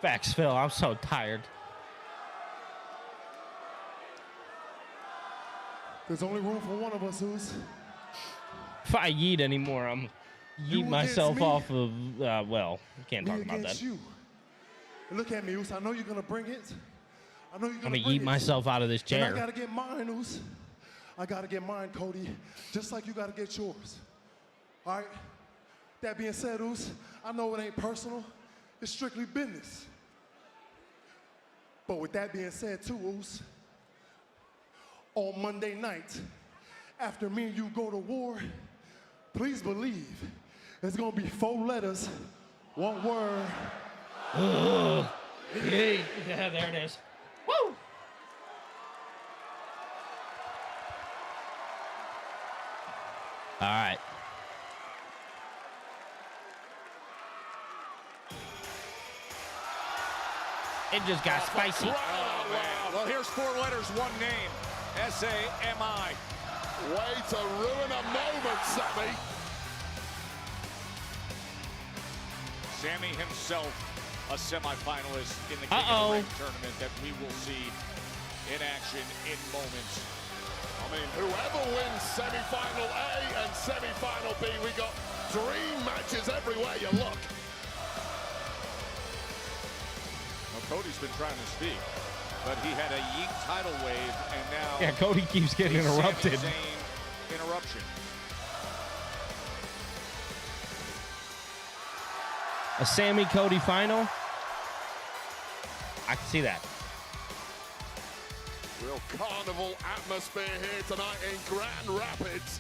Facts, Phil. I'm so tired. There's only room for one of us, Oos. If I yeet anymore, I'm yeet myself off of, well, can't talk about that. You. And look at me, Oos. I know you're going to bring it. I know you're I'm going going to yeet myself out of this chair. And I got to get mine, Oos. I got to get mine, Cody, just like you got to get yours. All right? That being said, Oos, I know it ain't personal. It's strictly business. But with that being said, too, Oos, on Monday night, after me and you go to war, please believe it's going to be 4 letters, 1 word. Yay. Yeah, there it is. Woo! All right. It just got spicy. Oh, man. Well, here's 4 letters, 1 name. S-A-M-I. Way to ruin a moment, Sammy. Sammy himself, a semifinalist in the King of the Ring tournament that we will see in action in moments. I mean, whoever wins semi-final A and semi-final B, we got dream matches everywhere you look. Well, Cody's been trying to speak, but he had a yeet tidal wave, and now Yeah, Cody keeps getting interrupted. Sami Zayn interruption. A Sammy Cody final. I can see that. Real carnival atmosphere here tonight in Grand Rapids.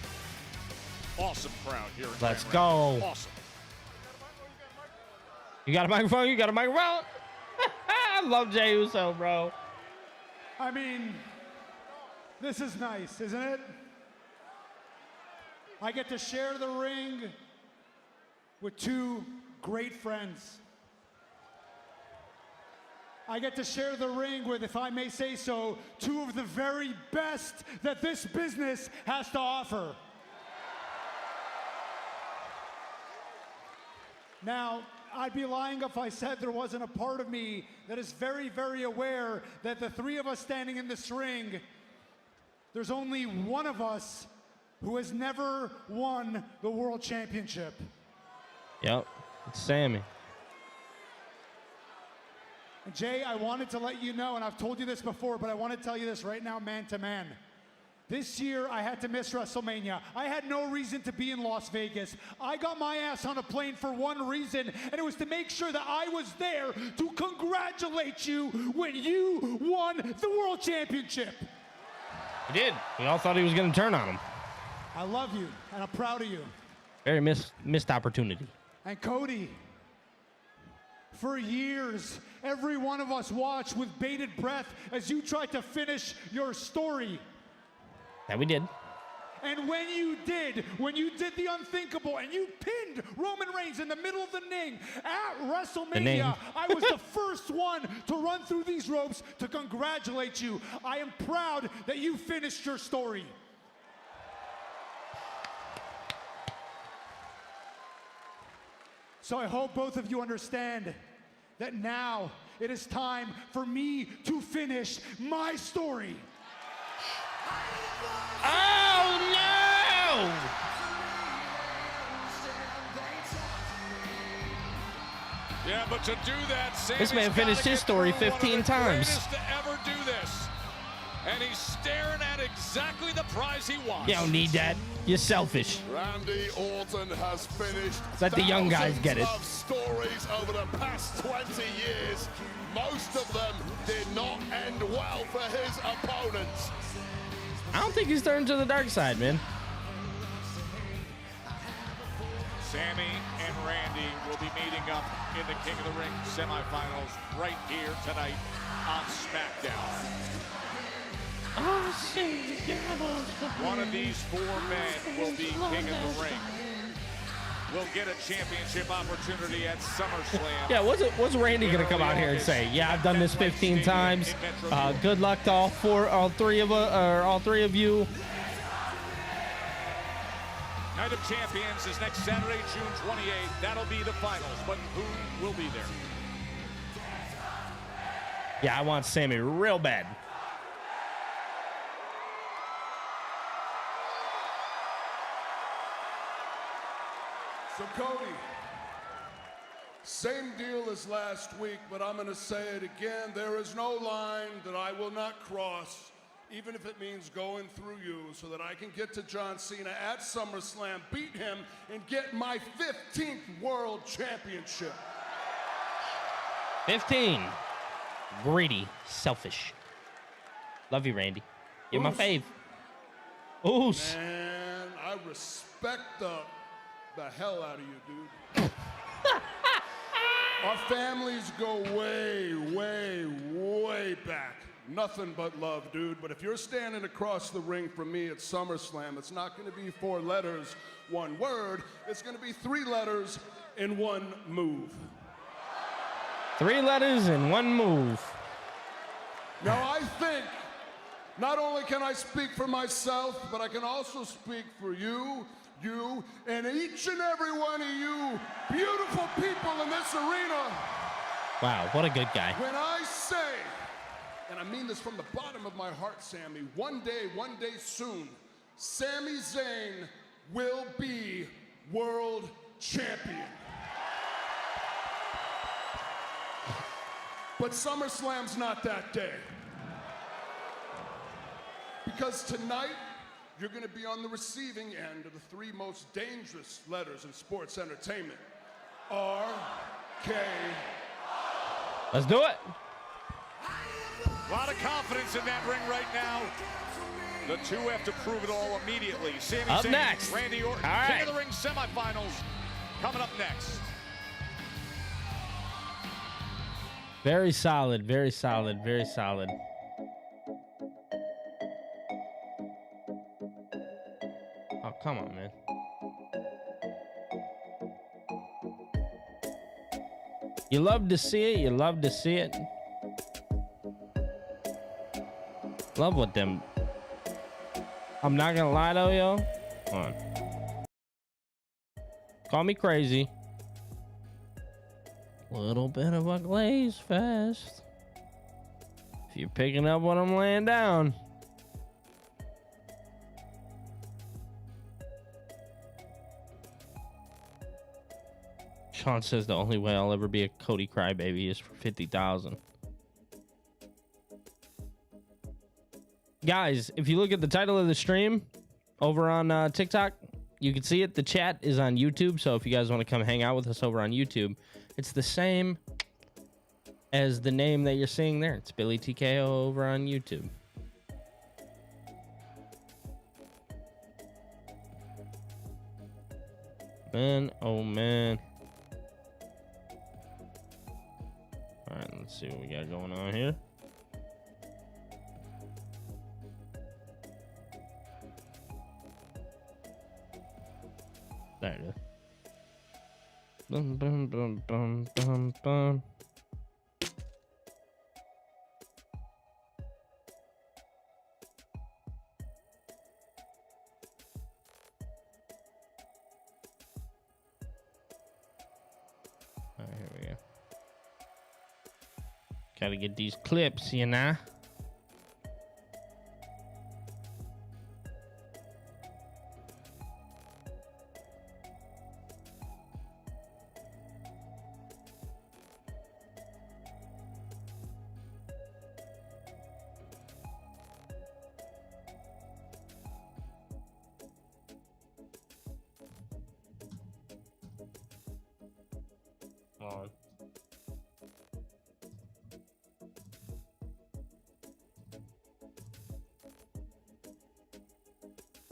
Awesome crowd here in Let's Grand go. Rapids. Awesome. You got a microphone? You got a microphone? I love Jey Uso, bro. I mean, this is nice, isn't it? I get to share the ring with 2 great friends. I get to share the ring with, if I may say so, 2 of the very best that this business has to offer. Now, I'd be lying if I said there wasn't a part of me that is very, very aware that the 3 of us standing in this ring, there's only one of us who has never won the World Championship. Yep, it's Sammy. And Jay, I wanted to let you know, and I've told you this before, but I want to tell you this right now, man to man. This year, I had to miss WrestleMania. I had no reason to be in Las Vegas. I got my ass on a plane for one reason, and it was to make sure that I was there to congratulate you when you won the World Championship. He did. We all thought he was going to turn on him. I love you, and I'm proud of you. Very missed opportunity. And Cody, for years, every one of us watched with bated breath as you tried to finish your story. Yeah, we did. And when you did the unthinkable and you pinned Roman Reigns in the middle of the ring at WrestleMania, I was the first one to run through these ropes to congratulate you. I am proud that you finished your story. So I hope both of you understand that now It is time for me to finish my story. Oh no! Yeah, but to do that, This man finished his story 15 times. To ever do this, and he's staring at exactly the prize he wants. You don't need that. You're selfish. Randy Orton has finished. Let the young guys get it. Of stories over the past 20 years. Most of them did not end well for his opponents. I don't think he's turned to the dark side, man. Sammy and Randy will be meeting up in the King of the Ring semifinals right here tonight on SmackDown. One of these four men will be King of the Ring. Will get a championship opportunity at SummerSlam. Yeah, what's Randy gonna come out here and say? Yeah, I've done this 15 times. Good luck to all three of you. Night of Champions is next Saturday, June 28th. That'll be the finals, but who will be there? Yeah, I want Sammy real bad. So Cody, same deal as last week, but I'm gonna say it again. There is no line that I will not cross, even if it means going through you, so that I can get to John Cena at SummerSlam, beat him, and get my 15th World Championship. 15. Greedy. Selfish. Love you, Randy. You're my fave. Oos. Man, I respect the hell out of you, dude. Our families go way, way, way back. Nothing but love, dude. But if you're standing across the ring from me at SummerSlam, it's not going to be 4 letters, 1 word. It's going to be 3 letters in 1 move. 3 letters and 1 move. Now, I think not only can I speak for myself, but I can also speak for you, and each and every one of you beautiful people in this arena. Wow, what a good guy. When I say, and I mean this from the bottom of my heart, Sammy, one day soon, Sami Zayn will be world champion. But SummerSlam's not that day. Because tonight, you're going to be on the receiving end of the 3 most dangerous letters in sports entertainment. R-K. Let's do it. A lot of confidence in that ring right now. The two have to prove it all immediately. Sami Up Zayn, next. Randy Orton, All right. King of the Ring semifinals coming up next. Very solid, very solid, very solid. Oh, come on, man. You love to see it. You love to see it. Love what them. I'm not gonna lie though, yo. Hold on. Call me crazy. Little bit of a glaze fest. If you're picking up what I'm laying down. Sean says the only way I'll ever be a Cody crybaby is for 50,000. Guys, if you look at the title of the stream over on TikTok, you can see it. The chat is on YouTube, so if you guys want to come hang out with us over on YouTube, it's the same as the name that you're seeing there. It's Billy TKO over on YouTube. Man, oh man. All right, let's see what we got going on here. There it is. Bum, bum, bum, bum, bum, bum. All right, here we go. Gotta get these clips, you know. On.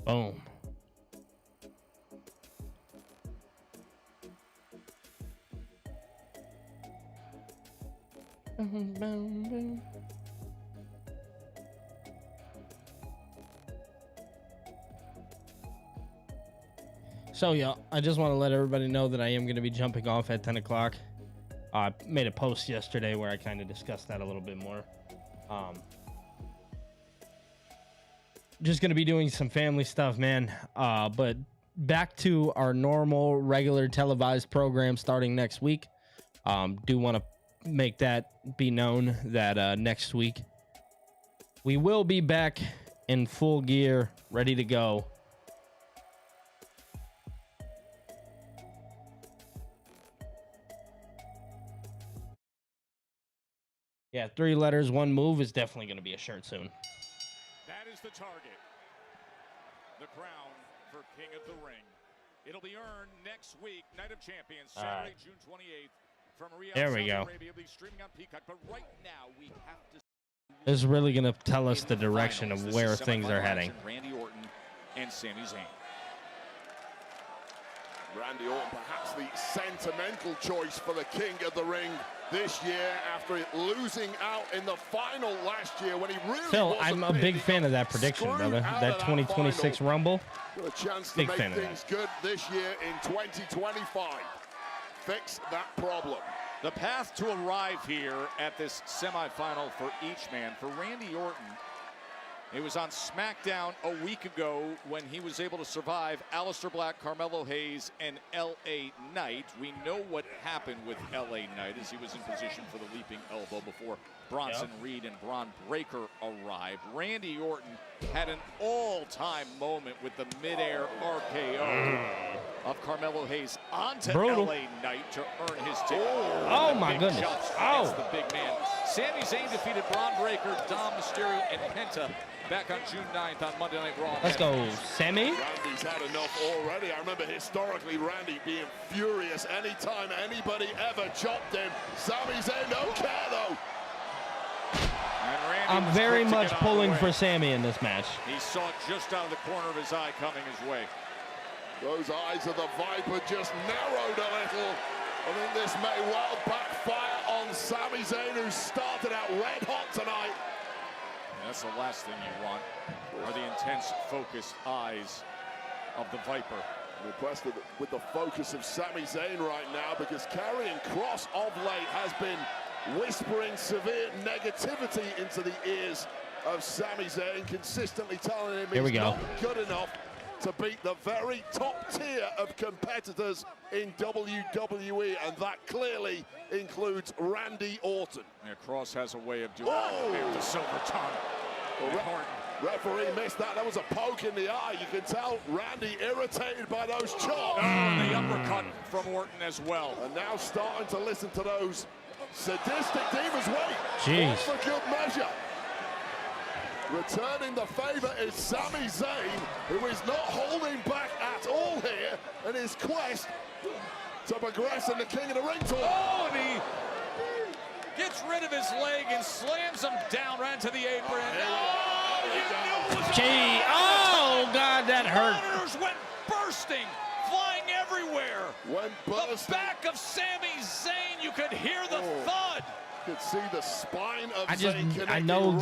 Boom. Boom, boom, boom. So, yeah, I just want to let everybody know that I am going to be jumping off at 10 o'clock. I made a post yesterday where I kind of discussed that a little bit more. Just going to be doing some family stuff, man. But back to our normal, regular televised program starting next week. Do want to make that be known that next week we will be back in full gear, ready to go. Yeah, 3 letters, 1 move is definitely going to be a shirt soon. That is the target. The crown for King of the Ring. It'll be earned next week, Night of Champions, Saturday, June 28th, from Riyadh, There we Saudi go. Arabia. It'll be streaming on Peacock, but right now we have to. This is really going to tell us the direction of where things are heading. Randy Orton and Sami Zayn. Randy Orton, perhaps the sentimental choice for the King of the Ring this year after losing out in the final last year when he really Phil, wasn't I'm a big big. fan of that prediction, brother. That 2026 Rumble. Got a chance to Big make fan of things good this year in 2025. Fix that problem. The path to arrive here at this semifinal for each man, for Randy Orton, it was on SmackDown a week ago when he was able to survive Aleister Black, Carmelo Hayes, and L.A. Knight. We know what happened with L.A. Knight as he was in position for the leaping elbow before Bronson Reed and Braun Breaker arrived. Randy Orton had an all-time moment with the midair RKO of Carmelo Hayes onto L.A. Knight to earn his ticket. Oh my goodness. That's the big man. Sami Zayn defeated Braun Breaker, Dom Mysterio, and Penta back on June 9th on Monday Night Raw. Let's go, Sammy. Randy's had enough already. I remember historically Randy being furious anytime anybody ever chopped him. Sami Zayn don't care though. I'm very much pulling for Sammy in this match. He saw it just out of the corner of his eye coming his way. Those eyes of the Viper just narrowed a little. I think this may well backfire on Sami Zayn, who started out red hot tonight. That's the last thing you want, are the intense, focused eyes of the Viper. Requested with the focus of Sami Zayn right now, because Karrion Kross of late has been whispering severe negativity into the ears of Sami Zayn, consistently telling him he's not good enough to beat the very top tier of competitors in WWE, and that clearly includes Randy Orton. Yeah, Kross has a way of doing it. The silver tongue. Referee missed that. That was a poke in the eye. You can tell Randy irritated by those chops. And the uppercut from Orton as well. And now starting to listen to those sadistic demons. Wait, jeez, for good measure. Returning the favor is Sami Zayn, who is not holding back at all here in his quest to progress in the King of the Ring tour. Oh, and he gets rid of his leg and slams him down right into the apron. Oh, you knew it was Gee, oh God, that hurt. Monitors went bursting, flying everywhere. When the back of Sami Zayn, you could hear the thud. You could see the spine of I know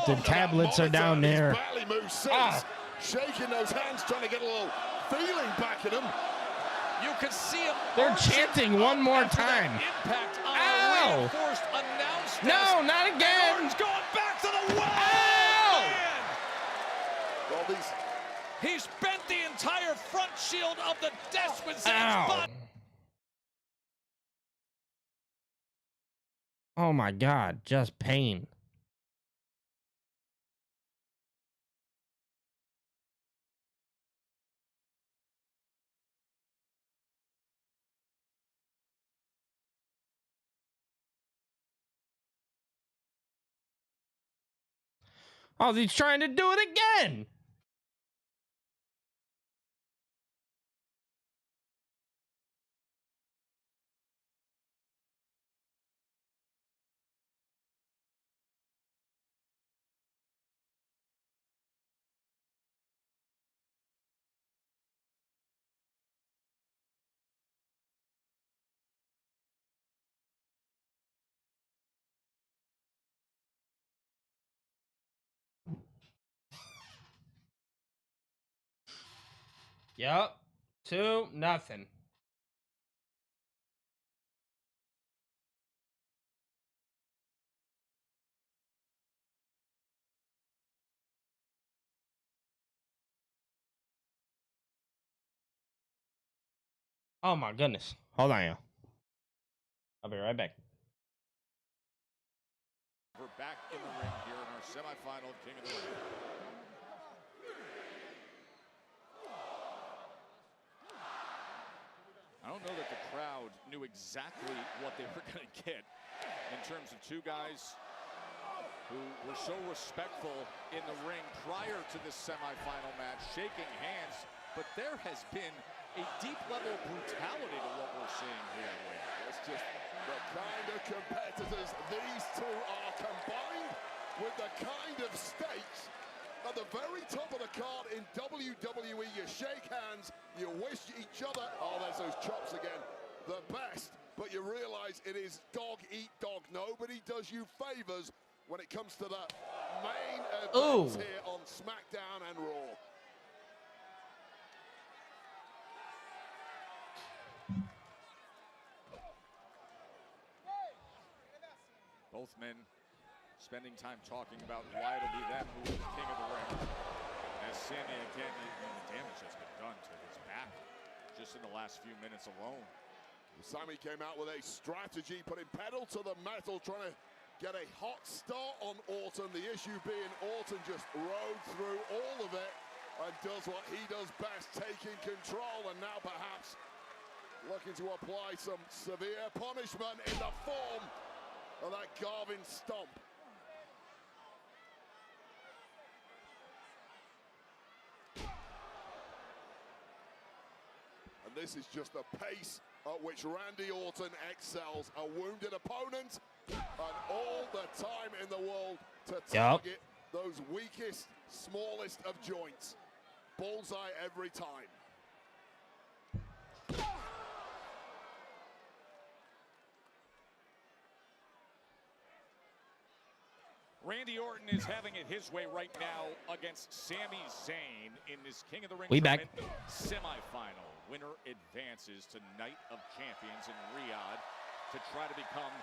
the tablets are down there. Barely moved since. Shaking those hands, trying to get a little feeling back at him. You could see him. They're chanting one more time. Impact on Ow! a reinforced announce desk. No, not again. Orton's going back to the well. Ow! Well, he's bent the entire front shield of the desk with Zayn's Ow. body. Oh my God, just pain. Oh, he's trying to do it again. Yep. 2-0. Oh my goodness. Hold on, y'all. I'll be right back. We're back in the ring here in our semifinal of King of the Ring. I don't know that the crowd knew exactly what they were going to get in terms of two guys who were so respectful in the ring prior to this semifinal match, shaking hands, but there has been a deep level of brutality to what we're seeing here. It's just the kind of competitors these two are, combined with the kind of stakes at the very top of the card in WWE. You shake hands, you wish each other, oh, there's those chops again, the best, but you realize it is dog eat dog. Nobody does you favors when it comes to the main events here on SmackDown and Raw. Both men spending time talking about why it'll be them who is the king of the ring. As Sammy, again, the damage that's been done to his back just in the last few minutes alone. Sammy came out with a strategy, putting pedal to the metal, trying to get a hot start on Orton. The issue being Orton just rode through all of it and does what he does best, taking control, and now perhaps looking to apply some severe punishment in the form of that Garvin stomp. And this is just the pace at which Randy Orton excels. A wounded opponent, and all the time in the world to target those weakest, smallest of joints. Bullseye every time. Randy Orton is having it his way right now against Sami Zayn in this King of the Ring back. semifinal. Winner advances to Night of Champions in Riyadh to try to become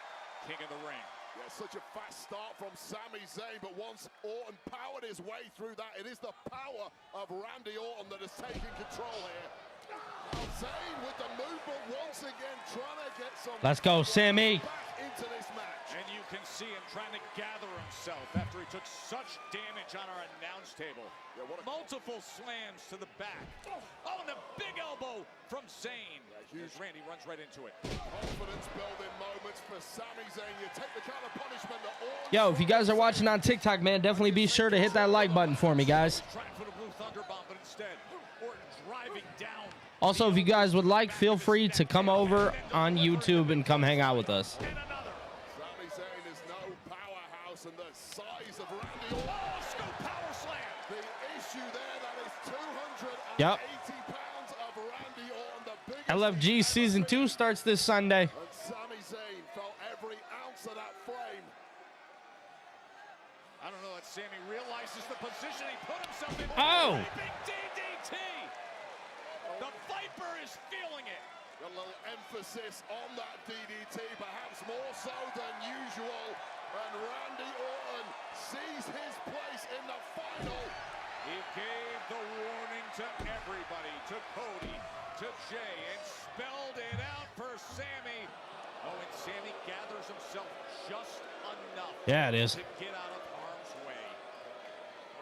King of the Ring. Yeah, such a fast start from Sami Zayn, but once Orton powered his way through that, it is the power of Randy Orton that is taking control here. Now Zayn with the movement once again, trying to get some. Let's go, Sammy. Back into this match. And you can see him trying to gather himself after he took such damage on our announce table. Yeah, multiple slams to the back. Oh, and the big elbow from Zayn. As Randy runs right into it. Confidence building moments for Sami Zayn. You take the kind of punishment that Orton. Yo, if you guys are watching on TikTok, man, definitely be sure to hit that like button for me, guys. Trying for the blue thunder bomb, but instead, Orton driving down. Also, if you guys would like, feel free to come over on YouTube and come hang out with us. Sami Zayn is no powerhouse, and the size of Randy Orton. Oh, scoop power slam. The issue there, that is 280 Yep. pounds of Randy Orton. The biggest LFG Season 2 starts this Sunday. and Sami Zayn felt every ounce of that frame. I don't know that Sammy realizes the position he put himself in. Oh! Big DDT. The Viper is feeling it. A little emphasis on that DDT, perhaps more so than usual. And Randy Orton sees his place in the final. He gave the warning to everybody, to Cody, to Jay, and spelled it out for Sammy. Oh, and Sammy gathers himself just enough Yeah, it is. to get out of harm's way.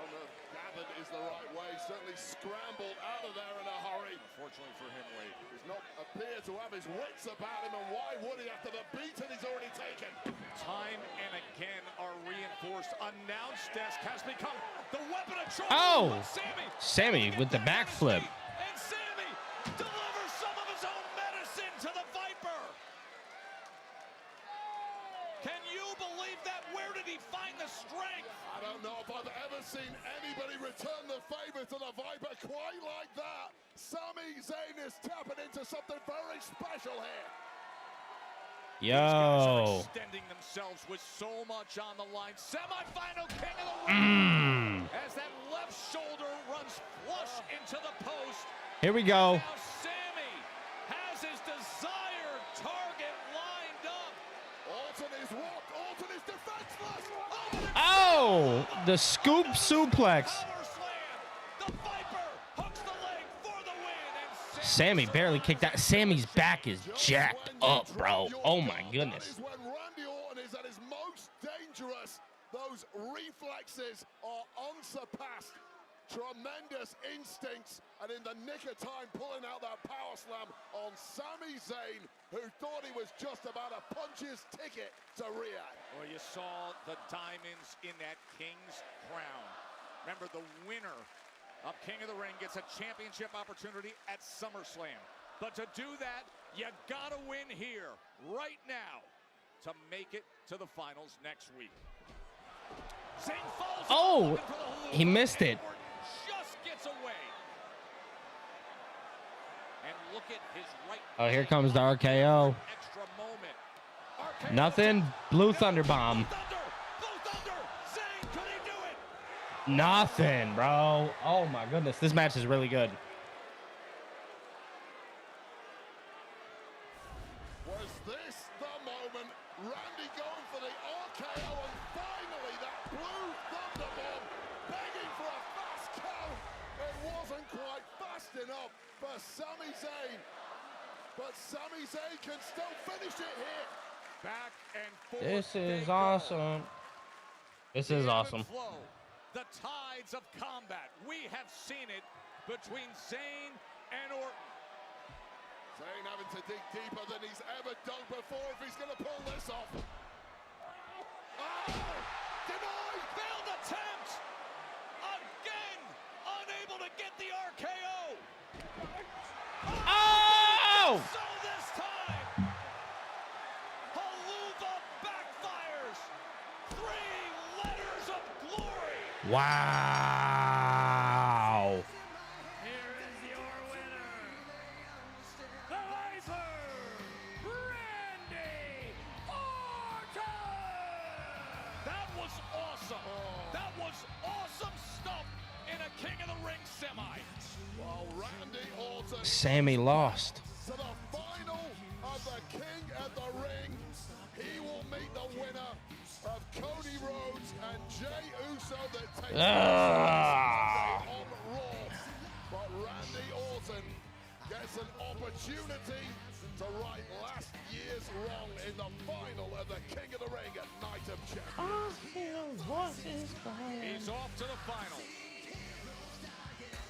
Oh, no, gathered is the right way. Certainly scrambled out of there in a hurry. Unfortunately for him, Wade. Does not appear to have his wits about him, and why would he after the beating he's already taken? Time and again are reinforced. Announce desk has become the weapon of choice. Oh, Sammy Sammy with the backflip. And Sammy delivers some of his own medicine to the Viper. Can you believe that? Where did he find the strength? I don't know if I've ever seen anybody return the favor to the Viper quite like that. Sami Zayn is tapping into something very special here. Yo. Extending themselves with so much on the line. Semi-final king of the ring. As that left shoulder runs flush into the post. Here we go. Now Sammy has his desired target lined up. Orton is what? Orton is defenseless. Oh, the scoop suplex. The Viper hooks the leg for the win. And Sammy barely kicked out. Sammy's back is jacked up, bro. Oh my goodness. When Randy Orton is at his most dangerous, those reflexes are unsurpassed. Tremendous instincts, and in the nick of time, pulling out that power slam on Sami Zayn, who thought he was just about to punch his ticket to Riyadh. Well, you saw the diamonds in that King's crown. Remember, the winner of King of the Ring gets a championship opportunity at SummerSlam. But to do that, you gotta win here, right now, to make it to the finals next week. Zayn falls. Oh, he missed it. Just gets away. And look at his right. Oh, here comes the RKO. Extra moment. RKO. Nothing. Blue Thunder Bomb. Zayn, could he do it? Nothing, bro. Oh my goodness. This match is really good. Was this the moment? Randy going for the RKO, and finally that blue thunder bomb, begging for a fast count. It wasn't quite fast enough for Sami Zayn, but Sami Zayn can still finish it here. Back and forth. This is they awesome. This is The ebb awesome. and flow, the tides of combat. We have seen it between Zayn and Orton. Zayn having to dig deeper than he's ever done before if he's going to pull this off. Oh, denied! Failed attempt! Again, unable to get the RKO! Oh! So this time, Haluva backfires. 3 letters of glory. Wow. Here is your winner, the Viper, Randy Orton! That was awesome. That was awesome stuff in a King of the Ring semi. Well, Randy Orton Sammy lost. to the final of the King of the Ring. He will meet the winner of Cody Rhodes and Jey Uso that takes place on Raw. But Randy Orton gets an opportunity to right last year's wrong in the final of the King of the Ring at Night of Champions. He's off to the final.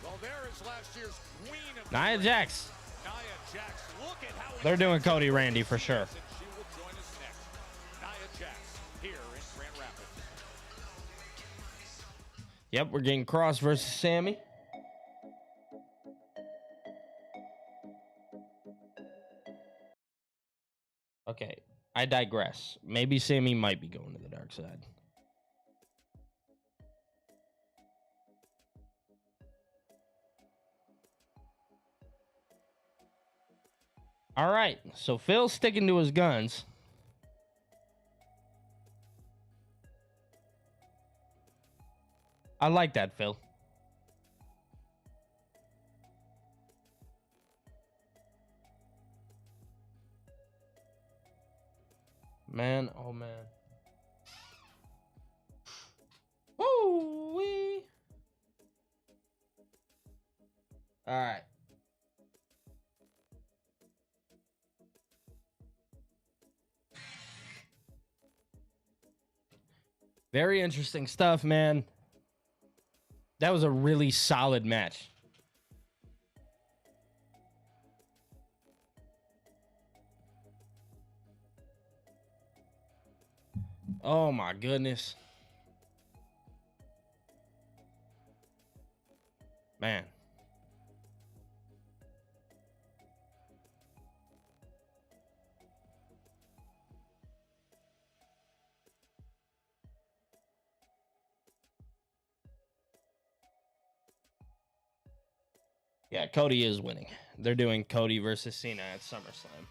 Well, there is last year's queen of Nia Jax. Nia Jax. Look at how They're doing Cody Randy for sure. and she will join us next. Nia Jax here in Grand Rapids. Yep, we're getting Cross versus Sammy. Okay, I digress. Maybe Sammy might be going to the dark side. All right, so Phil's sticking to his guns. I like that, Phil. Man, oh man. Woo-wee. All right. Very interesting stuff, man. That was a really solid match. Oh my goodness. Man. Yeah, Cody is winning. They're doing Cody versus Cena at SummerSlam.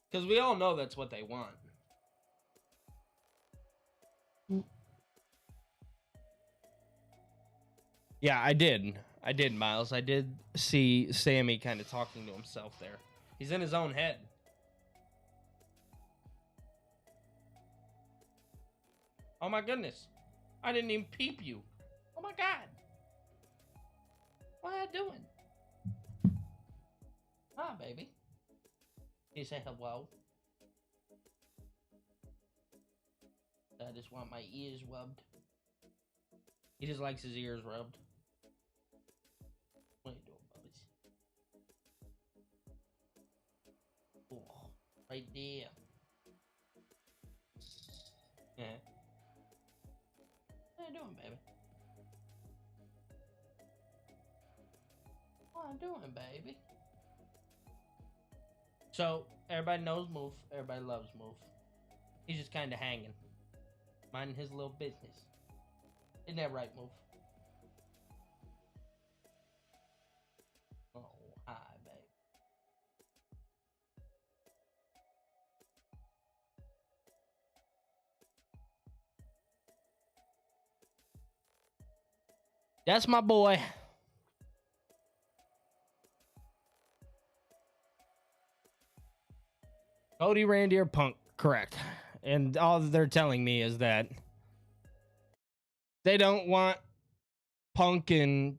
Because we all know that's what they want. Yeah, I did. I did, Miles. I did see Sammy kind of talking to himself there. He's in his own head. Oh my goodness. I didn't even peep you. Oh my God. What are you doing? Hi, baby. He said hello. I just want my ears rubbed. He just likes his ears rubbed. What are you doing, bubbies? Oh, right there. Yeah. What are you doing, baby? What are you doing, baby? So, everybody knows Move. Everybody loves Move. He's just kind of hanging. Minding his little business. Isn't that right, Move? Oh, hi, baby. That's my boy. Cody, Randy, or Punk. Correct. And all they're telling me is that they don't want Punk and...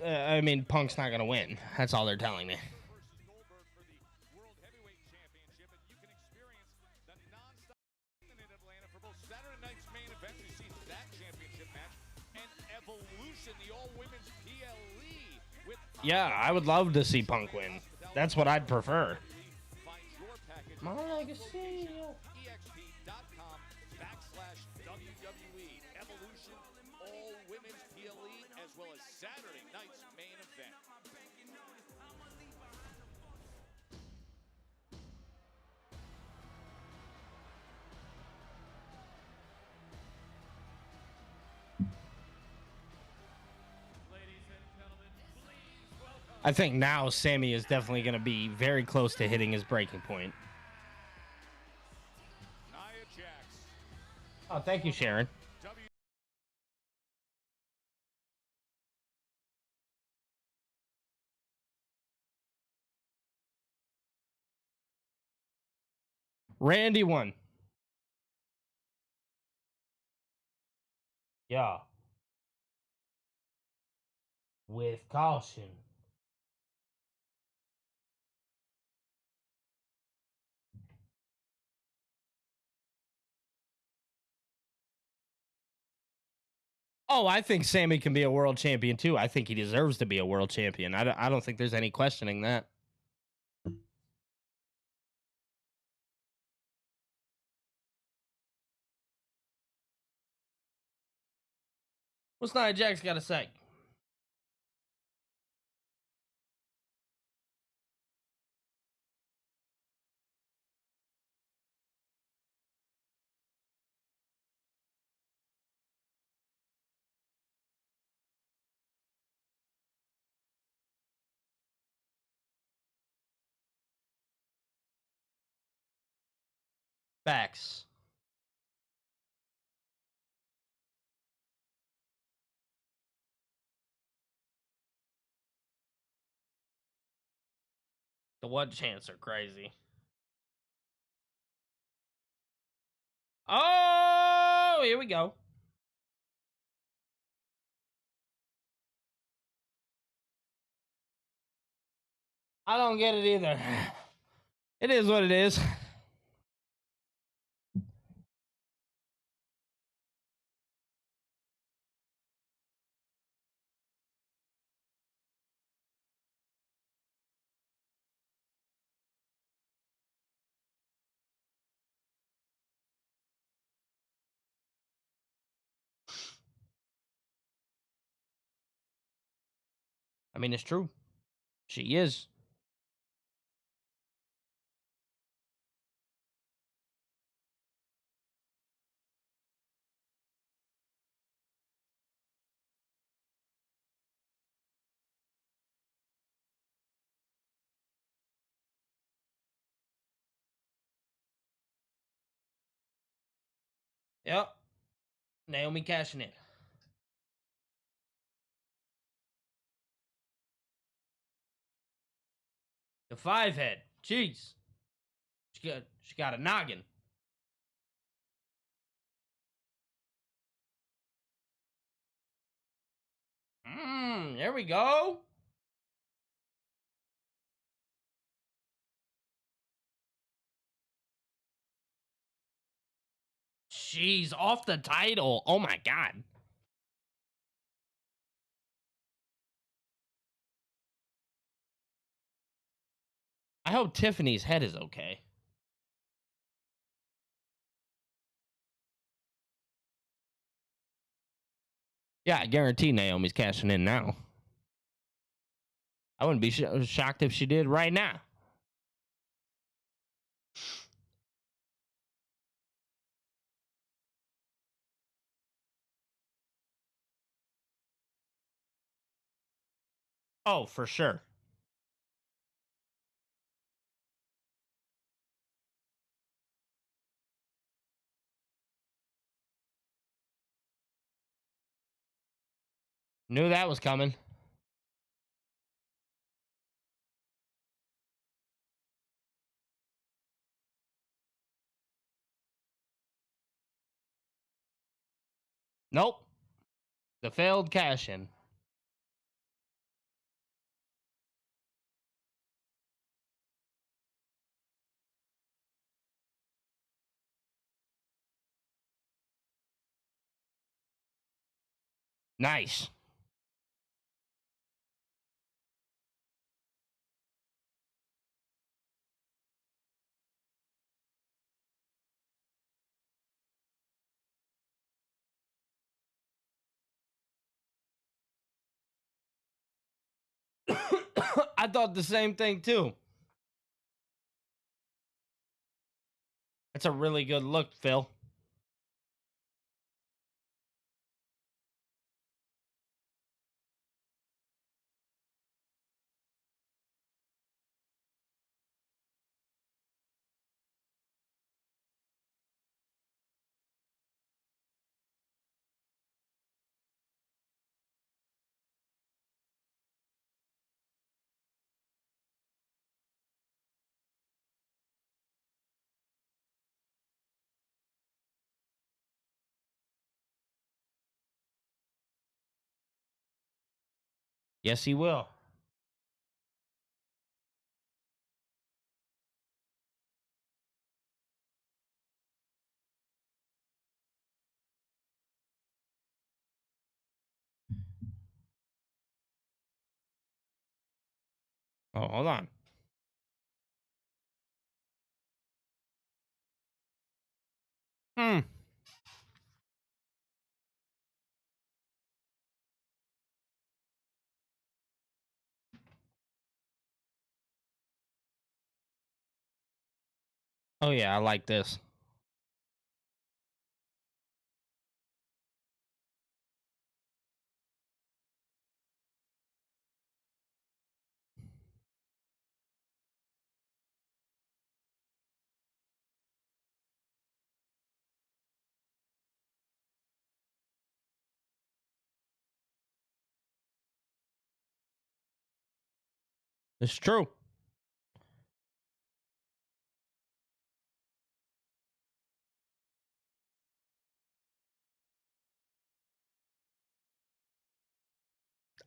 I mean, Punk's not going to win. That's all they're telling me. Yeah, I would love to see Punk win. That's what I'd prefer. My legacy. EXP.com/WWE Evolution All Women's PLE, as well as Saturday night's main event. I think now Sammy is definitely going to be very close to hitting his breaking point. Oh, thank you, Sharon. Randy won. Yeah. With caution. Oh, I think Sammy can be a world champion too. I think he deserves to be a world champion. I don't think there's any questioning that. What's Nia Jax got to say? Facts. The what chants are crazy. Oh, here we go. I don't get it either. It is what it is. I mean, it's true. She is. Yep. Naomi cashing in. The 5-head. Jeez. She got a noggin. There we go. She's off the title. Oh my god. I hope Tiffany's head is okay. Yeah, I guarantee Naomi's cashing in now. I wouldn't be shocked if she did right now. Oh, for sure. Knew that was coming. Nope. The failed cash in. Nice. I thought the same thing too. That's a really good look, Phil. Yes, he will. Oh, hold on. Hmm. Oh yeah, I like this. It's true.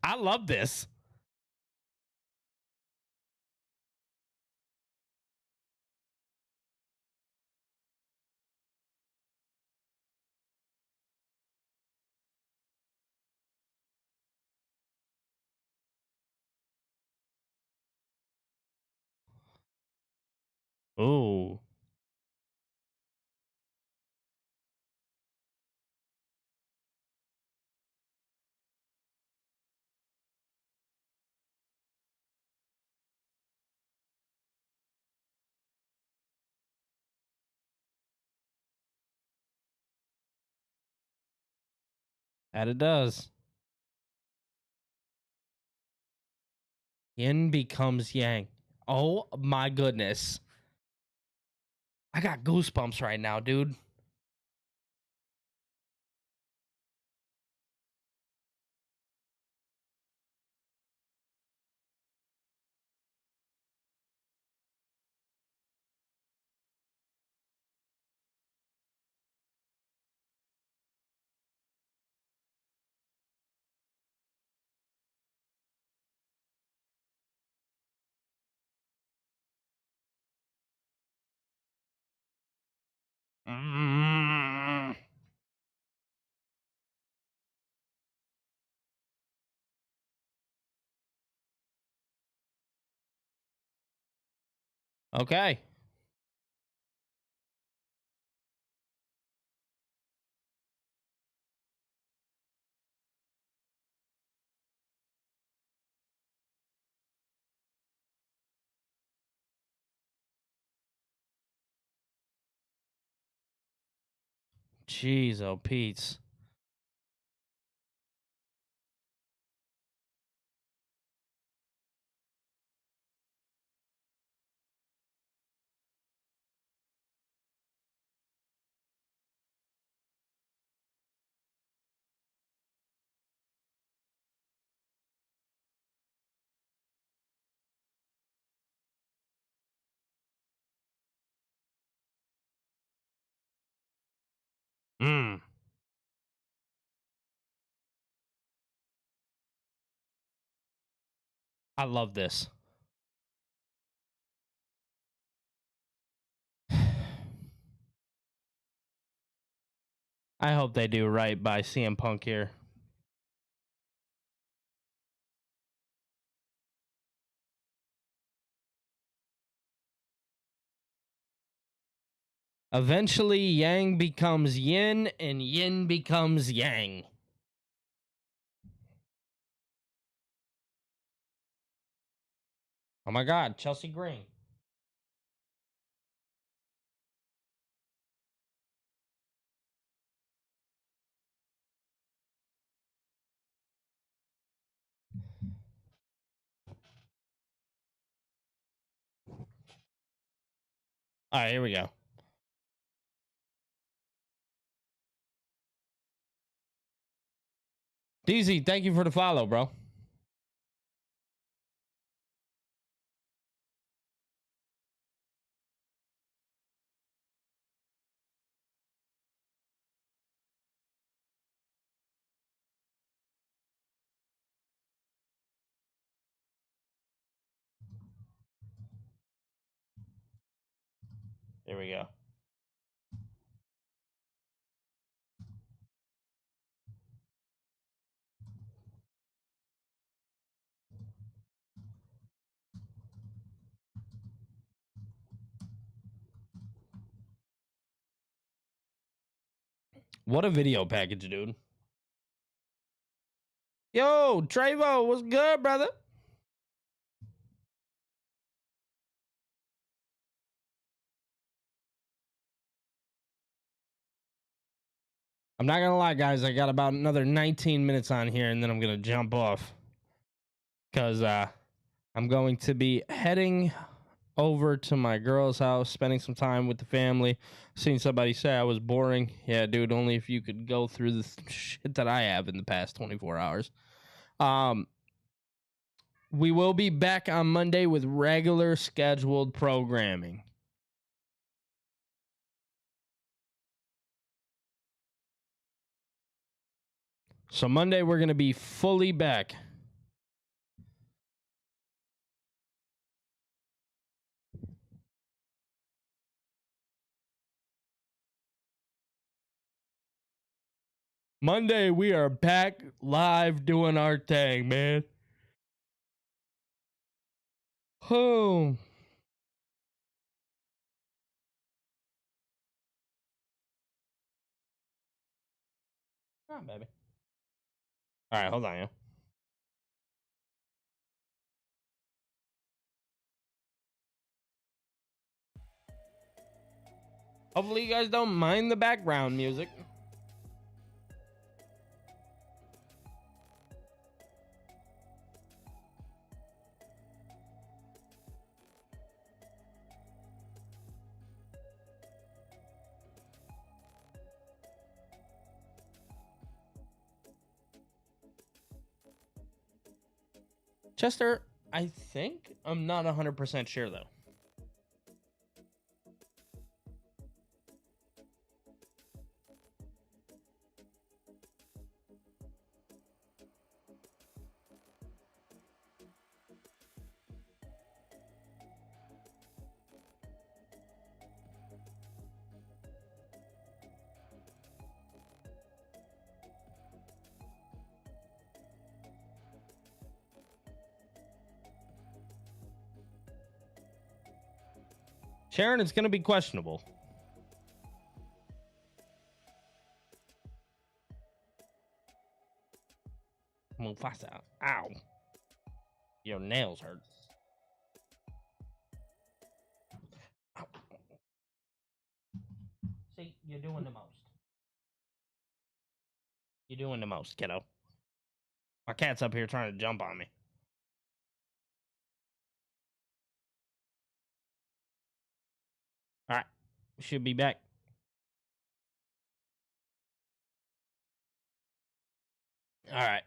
I love this. Ooh. That it does. Yin becomes yang. Oh my goodness. I got goosebumps right now, dude. Mm. Okay. Jeez, oh Pete's. Mm. I love this. I hope they do right by CM Punk here. Eventually, Yang becomes Yin and Yin becomes Yang. Oh my God, Chelsea Green. All right, here we go. DZ, thank you for the follow, bro. Here we go. What a video package, dude. Yo, Trevo, what's good, brother? I'm not gonna lie, guys. I got about another 19 minutes on here, and then I'm gonna jump off because I'm going to be heading over to my girl's house, spending some time with the family. Seeing somebody say I was boring. Yeah, dude. Only if you could go through the shit that I have in the past 24 hours. We will be back on Monday with regular scheduled programming. So Monday we're gonna be fully back. Monday, we are back live doing our thing, man. Oh. Come on, baby. All right, hold on, yeah. Hopefully you guys don't mind the background music. Chester, I think I'm not 100% sure though. Sharon, it's going to be questionable. Mufasa. Ow. Your nails hurt. Ow. See, you're doing the most. You're doing the most, kiddo. My cat's up here trying to jump on me. All right. Should be back. All right.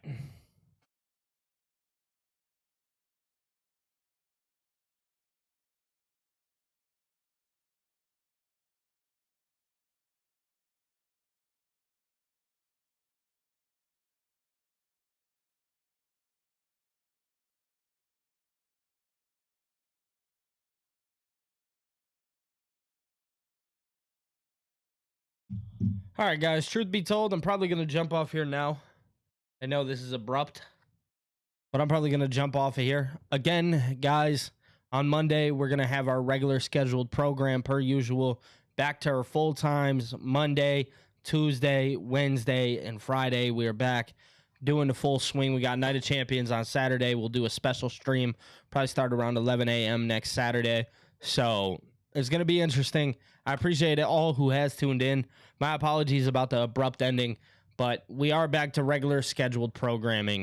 All right, guys. Truth be told, I'm probably going to jump off here now. I know this is abrupt, but I'm probably going to jump off of here. Again, guys, on Monday, we're going to have our regular scheduled program per usual. Back to our full times Monday, Tuesday, Wednesday, and Friday. We are back doing the full swing. We got Night of Champions on Saturday. We'll do a special stream, probably start around 11 a.m. next Saturday. So it's going to be interesting. I appreciate it all who has tuned in. My apologies about the abrupt ending, but we are back to regular scheduled programming.